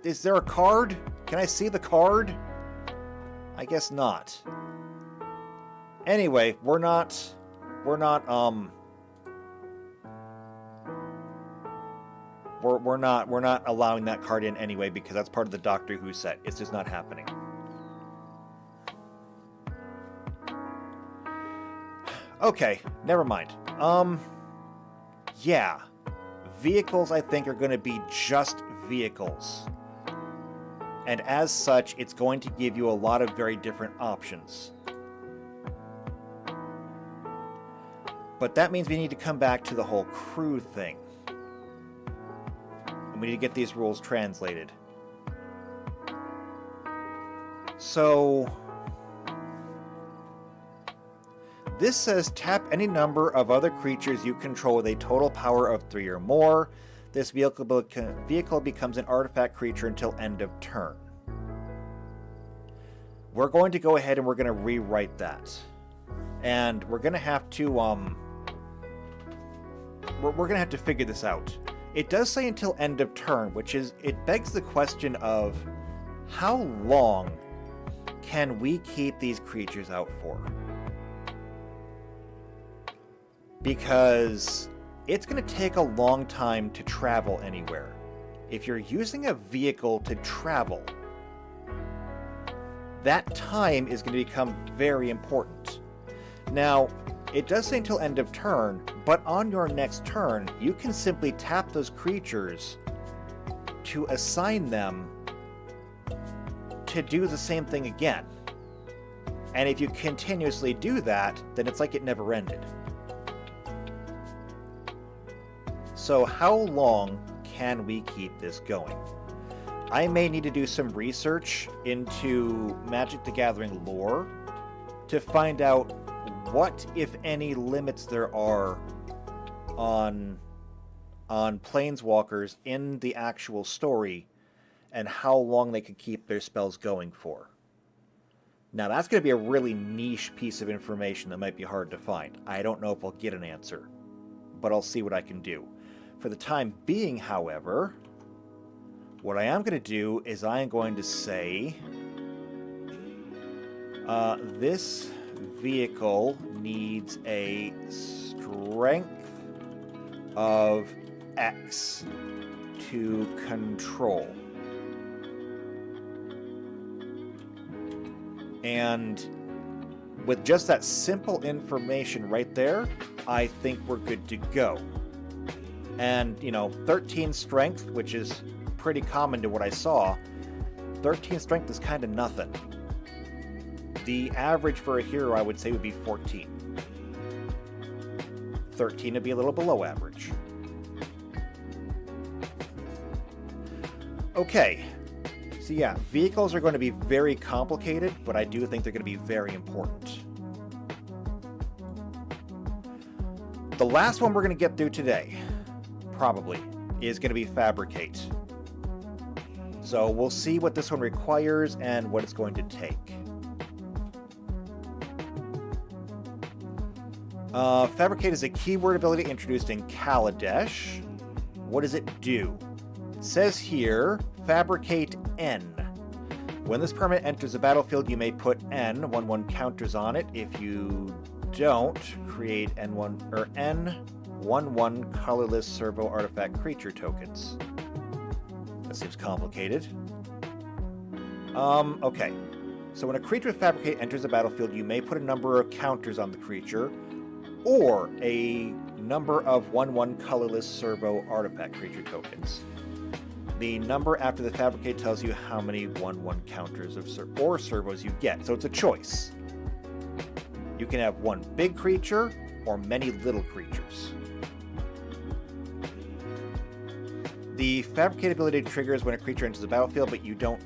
Is there a card? Can I see the card? I guess not. Anyway, we're not allowing that card in anyway because that's part of the Doctor Who set. It's just not happening. Okay, never mind. Yeah. Vehicles, I think, are going to be just vehicles. And as such, it's going to give you a lot of very different options. But that means we need to come back to the whole crew thing. And we need to get these rules translated. So... this says tap any number of other creatures you control with a total power of 3 or more. This vehicle becomes an artifact creature until end of turn. We're going to go ahead and we're going to rewrite that. And we're going to have to, we're going to have to figure this out. It does say until end of turn, which is, it begs the question of how long can we keep these creatures out for? Because it's going to take a long time to travel anywhere. If you're using a vehicle to travel, that time is going to become very important. Now, it does say until end of turn, but on your next turn, you can simply tap those creatures to assign them to do the same thing again. And if you continuously do that, then it's like it never ended. So how long can we keep this going? I may need to do some research into Magic the Gathering lore to find out what, if any, limits there are on planeswalkers in the actual story and how long they can keep their spells going for. Now that's going to be a really niche piece of information that might be hard to find. I don't know if I'll get an answer, but I'll see what I can do. For the time being, however, what I am going to do is I am going to say this vehicle needs a strength of X to control. And with just that simple information right there, I think we're good to go. And, you know, 13 strength, which is pretty common to what I saw, 13 strength is kind of nothing. The average for a hero, I would say, would be 14. 13 would be a little below average. Okay, so yeah, vehicles are going to be very complicated, but I do think they're going to be very important. The last one we're going to get through today, probably, is going to be Fabricate. So we'll see what this one requires and what it's going to take. Fabricate is a keyword ability introduced in Kaladesh. What does it do? It says here, Fabricate N. When this permanent enters the battlefield, you may put N 1/1 counters on it. If you don't, create N1 or N 1/1 colorless servo artifact creature tokens. That seems complicated. Okay. So when a creature with Fabricate enters the battlefield, you may put a number of counters on the creature, or a number of 1/1 colorless servo artifact creature tokens. The number after the Fabricate tells you how many 1/1 counters or servos you get, so it's a choice. You can have one big creature or many little creatures. The Fabricate ability triggers when a creature enters the battlefield, but you don't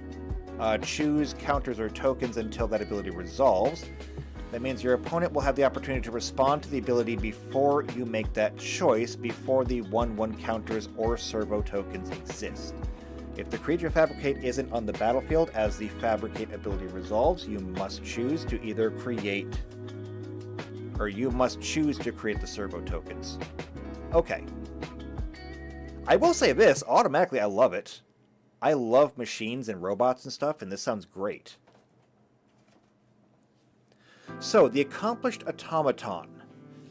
choose counters or tokens until that ability resolves. That means your opponent will have the opportunity to respond to the ability before you make that choice, before the 1/1 counters or servo tokens exist. If the creature Fabricate isn't on the battlefield as the Fabricate ability resolves, you must choose to either create, or you must choose to create the servo tokens. Okay. I will say this, automatically I love it. I love machines and robots and stuff, and this sounds great. So, the Accomplished Automaton.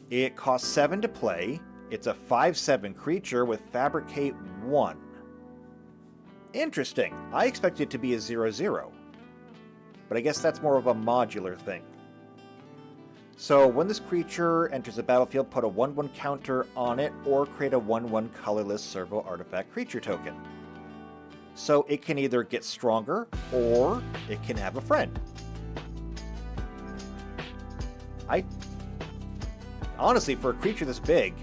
It costs 7 to play. It's a 5/7 creature with Fabricate 1. Interesting. I expected it to be a 0/0. But I guess that's more of a modular thing. So, when this creature enters the battlefield, put a 1/1 counter on it, or create a 1/1 colorless servo artifact creature token. So, it can either get stronger, or it can have a friend. Honestly, for a creature this big,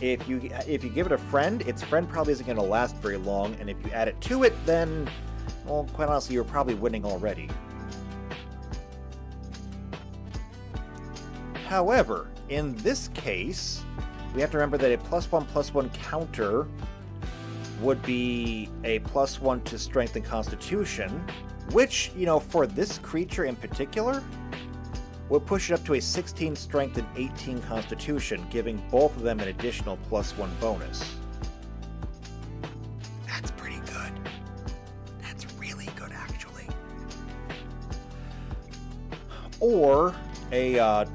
if you give it a friend, its friend probably isn't going to last very long, and if you add it to it, then, well, quite honestly, you're probably winning already. However, in this case, we have to remember that a +1/+1 counter would be a +1 to Strength and Constitution, which, for this creature in particular, would push it up to a 16 Strength and 18 Constitution, giving both of them an additional +1 bonus. That's pretty good. That's really good, actually. Or a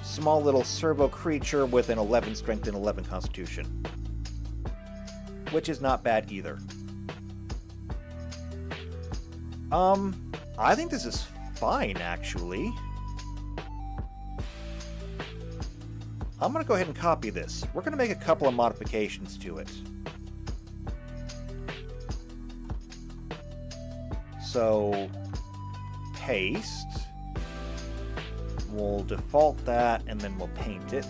small little servo creature with an 11 Strength and 11 Constitution, which is not bad either. I think this is fine, actually. I'm going to go ahead and copy this. We're going to make a couple of modifications to it. So, paste. We'll default that, and then we'll paint it.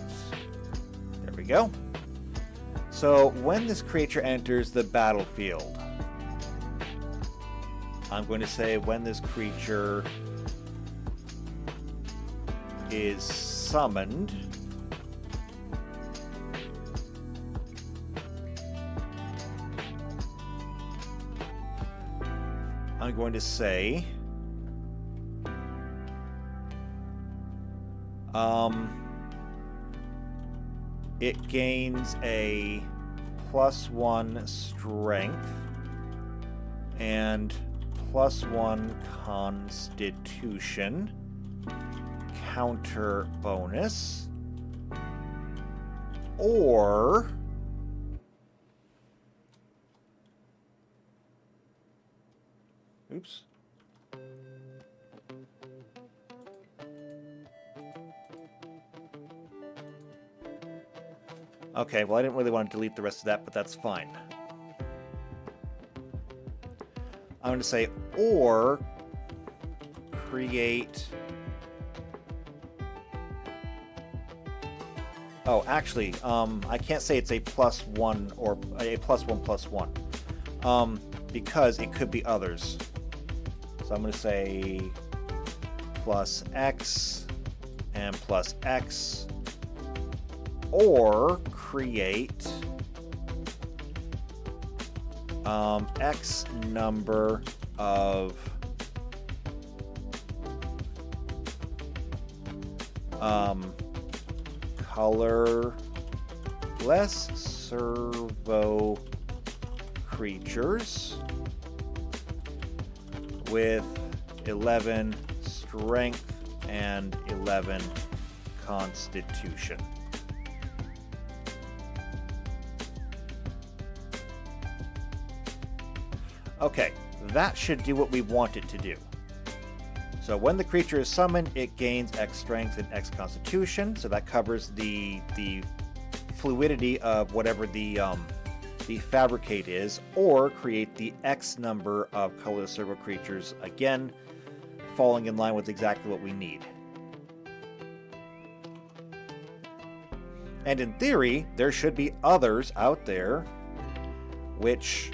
There we go. So, when this creature enters the battlefield, I'm going to say when this creature is summoned, I'm going to say it gains a +1 strength and +1 constitution counter bonus, or oops. Okay, well, I didn't really want to delete the rest of that, but that's fine. I'm going to say, or create... Oh, actually, I can't say it's a +1 or a +1/+1, because it could be others. So I'm going to say +X and +X or create X number of colorless servo creatures with 11 strength and 11 constitution. Okay, that should do what we want it to do. So when the creature is summoned, it gains X strength and X constitution. So that covers the fluidity of whatever the fabricate is, or create the X number of colorless servo creatures, again, falling in line with exactly what we need. And in theory, there should be others out there which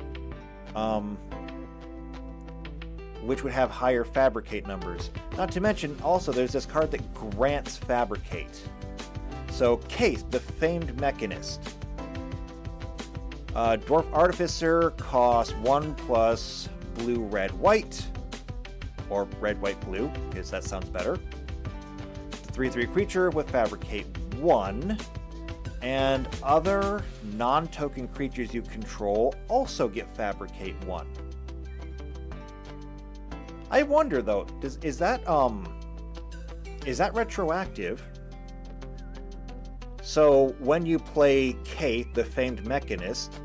would have higher fabricate numbers. Not to mention, also, there's this card that grants fabricate. So, Case, the Famed Mechanist. Dwarf Artificer costs 1+ blue, red, white. Or red, white, blue, because that sounds better. The 3/3 creature with fabricate 1. And other non-token creatures you control also get fabricate 1. I wonder though, is that retroactive? So when you play Kate, the Famed Mechanist,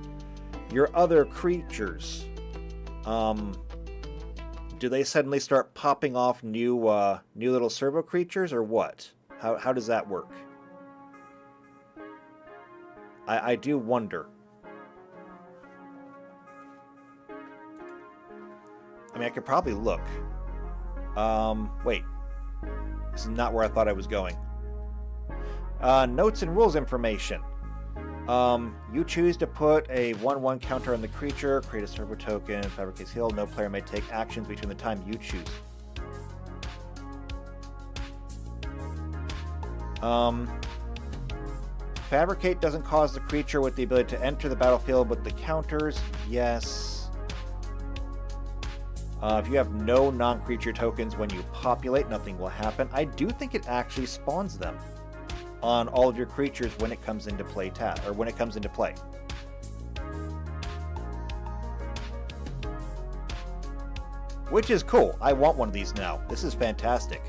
your other creatures, do they suddenly start popping off new little servo creatures, or what? How does that work? I do wonder. I mean, I could probably look. Wait. This is not where I thought I was going. Notes and rules information. You choose to put a 1/1 counter on the creature, create a servo token, fabricate skill. No player may take actions between the time you choose. Fabricate doesn't cause the creature with the ability to enter the battlefield with the counters. Yes. If you have no non-creature tokens when you populate, nothing will happen. I do think it actually spawns them on all of your creatures when it comes into play when it comes into play. Which is cool. I want one of these now. This is fantastic.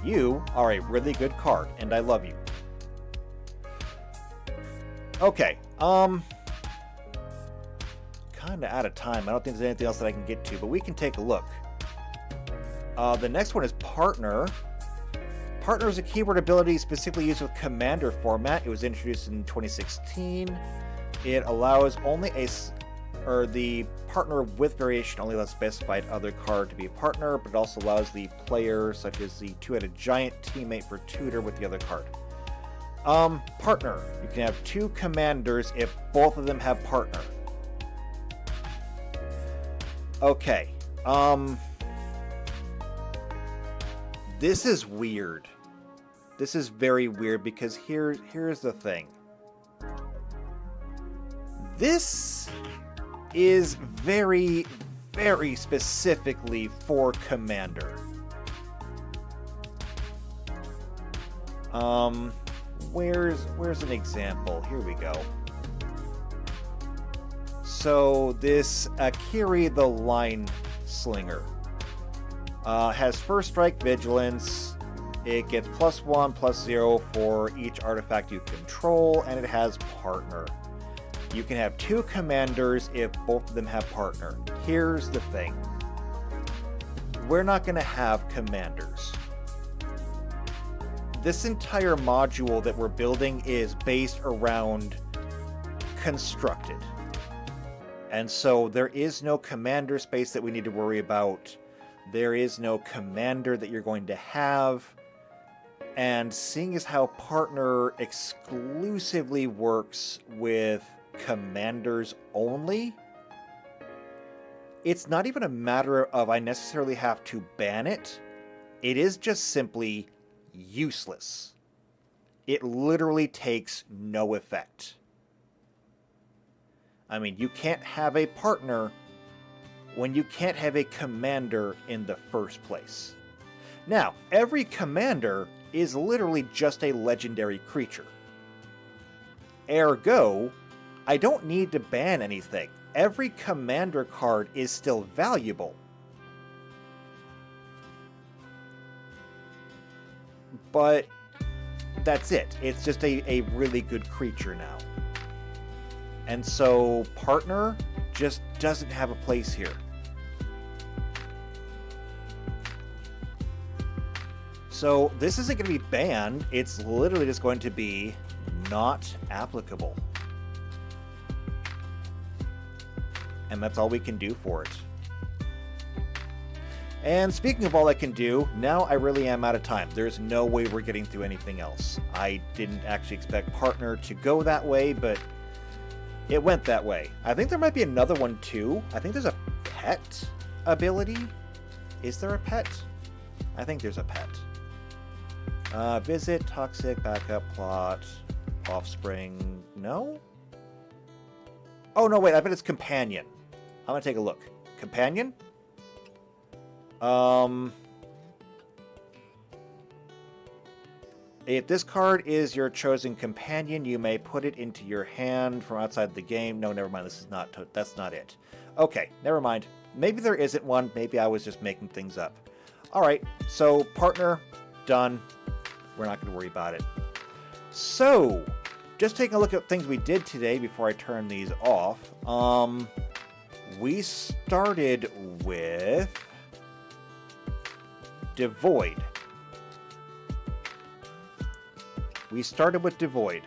You are a really good card, and I love you. Okay, kinda out of time. I don't think there's anything else that I can get to, but we can take a look. The next one is Partner. Partner is a keyword ability specifically used with Commander format. It was introduced in 2016. It allows only the partner with variation only lets specified other card to be a partner, but it also allows the player, such as the two-headed giant, teammate for tutor with the other card. Partner. You can have 2 commanders if both of them have partner. Okay. This is weird. This is very weird because here's the thing. This is very, very specifically for Commander. Where's an example? Here we go. So this Akiri the Line Slinger has first strike vigilance. It gets +1/+0 for each artifact you control, and it has partner. You can have 2 commanders if both of them have partner. Here's the thing. We're not going to have commanders. This entire module that we're building is based around constructed. And so there is no commander space that we need to worry about. There is no commander that you're going to have. And seeing as how partner exclusively works with commanders only, it's not even a matter of I necessarily have to ban it. It is just simply useless. It literally takes no effect. I mean, you can't have a partner when you can't have a commander in the first place. Now, every commander is literally just a legendary creature. Ergo, I don't need to ban anything. Every commander card is still valuable. But that's it. It's just a really good creature now. And so partner just doesn't have a place here. So this isn't going to be banned. It's literally just going to be not applicable. And that's all we can do for it. And speaking of all I can do, now I really am out of time. There's no way we're getting through anything else. I didn't actually expect partner to go that way, but it went that way. I think there might be another one too. I think there's a pet ability. Is there a pet? I think there's a pet. Visit, toxic, backup, plot, offspring. No? Oh, no, wait. I bet it's companion. I'm going to take a look. Companion? If this card is your chosen companion, you may put it into your hand from outside the game. No, never mind. This is not. That's not it. Okay, never mind. Maybe there isn't one. Maybe I was just making things up. All right. So partner, done. We're not going to worry about it. So, just taking a look at things we did today before I turn these off. We started with Devoid. We started with Devoid.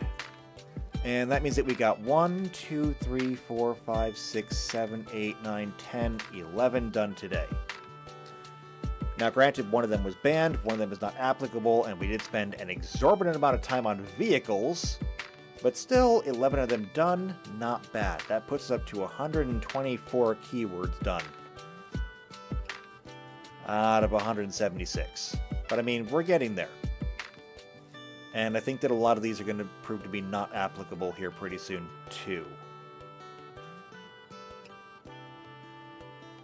And that means that we got 1, 2, 3, 4, 5, 6, 7, 8, 9, 10, 11 done today. Now, granted, one of them was banned, one of them is not applicable, and we did spend an exorbitant amount of time on vehicles, but still, 11 of them done, not bad. That puts us up to 124 keywords done out of 176. But I mean, we're getting there. And I think that a lot of these are going to prove to be not applicable here pretty soon, too.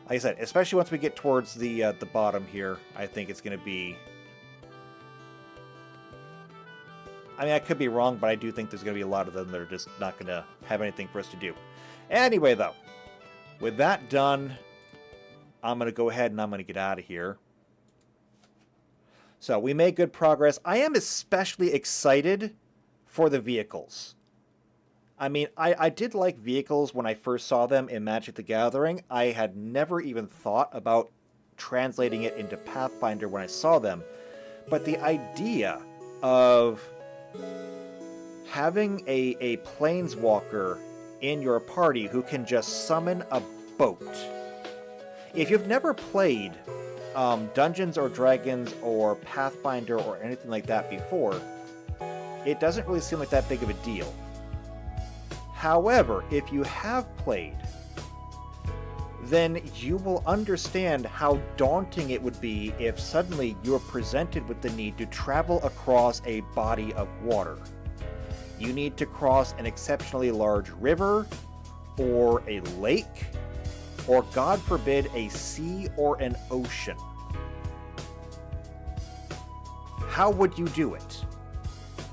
Like I said, especially once we get towards the bottom here, I think it's going to be... I mean, I could be wrong, but I do think there's going to be a lot of them that are just not going to have anything for us to do. Anyway, though, with that done, I'm going to go ahead and I'm going to get out of here. So, we made good progress. I am especially excited for the vehicles. I mean, I did like vehicles when I first saw them in Magic the Gathering. I had never even thought about translating it into Pathfinder when I saw them. But the idea of having a planeswalker in your party who can just summon a boat. If you've never played Dungeons or Dragons or Pathfinder or anything like that before, it doesn't really seem like that big of a deal. However, if you have played, then you will understand how daunting it would be if suddenly you're presented with the need to travel across a body of water. You need to cross an exceptionally large river, or a lake, or God forbid, a sea or an ocean. How would you do it?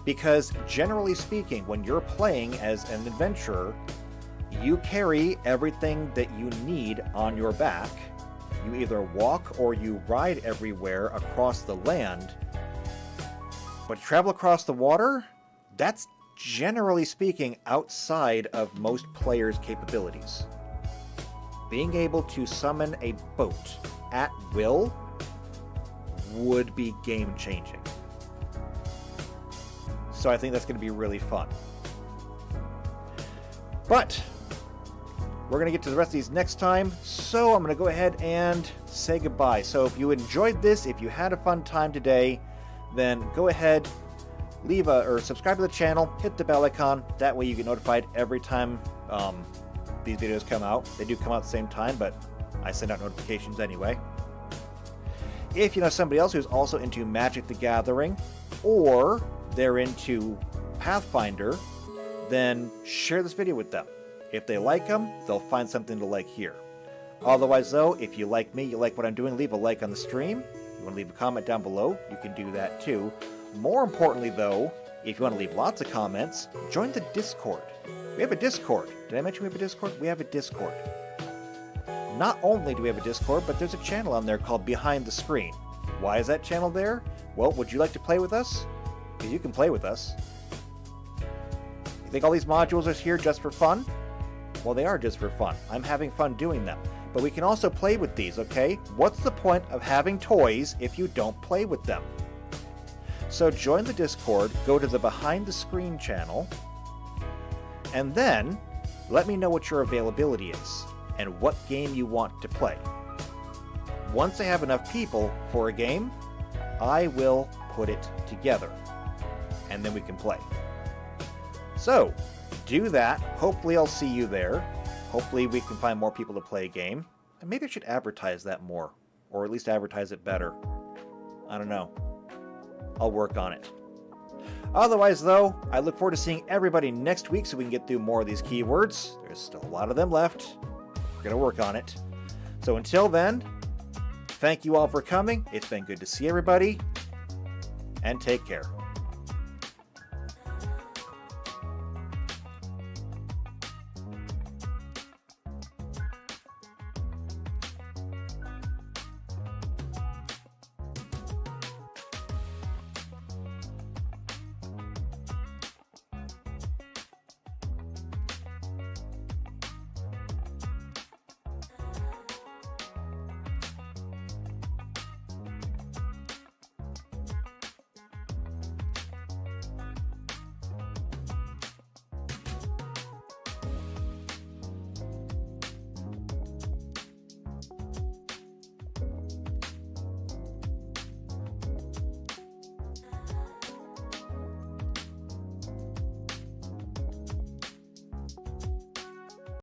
Because generally speaking, when you're playing as an adventurer, you carry everything that you need on your back. You either walk or you ride everywhere across the land. But to travel across the water, that's generally speaking outside of most players' capabilities. Being able to summon a boat at will would be game-changing. So I think that's going to be really fun. But we're going to get to the rest of these next time, so I'm going to go ahead and say goodbye. So if you enjoyed this, if you had a fun time today, then go ahead, leave or subscribe to the channel, hit the bell icon. That way you get notified every time these videos come out. They do come out at the same time, but I send out notifications anyway. If you know somebody else who's also into Magic the Gathering, or they're into Pathfinder, then share this video with them. If they like them, they'll find something to like here. Otherwise though, if you like me, you like what I'm doing, leave a like on the stream. If you want to leave a comment down below, you can do that too. More importantly though, if you want to leave lots of comments, join the Discord. We have a Discord. Did I mention we have a Discord? We have a Discord. Not only do we have a Discord, but there's a channel on there called Behind the Screen. Why is that channel there? Well, would you like to play with us? Because you can play with us. You think all these modules are here just for fun? Well, they are just for fun. I'm having fun doing them. But we can also play with these, okay? What's the point of having toys if you don't play with them? So join the Discord, go to the Behind the Screen channel, and then let me know what your availability is and what game you want to play. Once I have enough people for a game, I will put it together, and then we can play. So, do that. Hopefully I'll see you there. Hopefully we can find more people to play a game. And maybe I should advertise that more, or at least advertise it better. I don't know. I'll work on it. Otherwise, though, I look forward to seeing everybody next week so we can get through more of these keywords. There's still a lot of them left. We're going to work on it. So until then, thank you all for coming. It's been good to see everybody, and take care.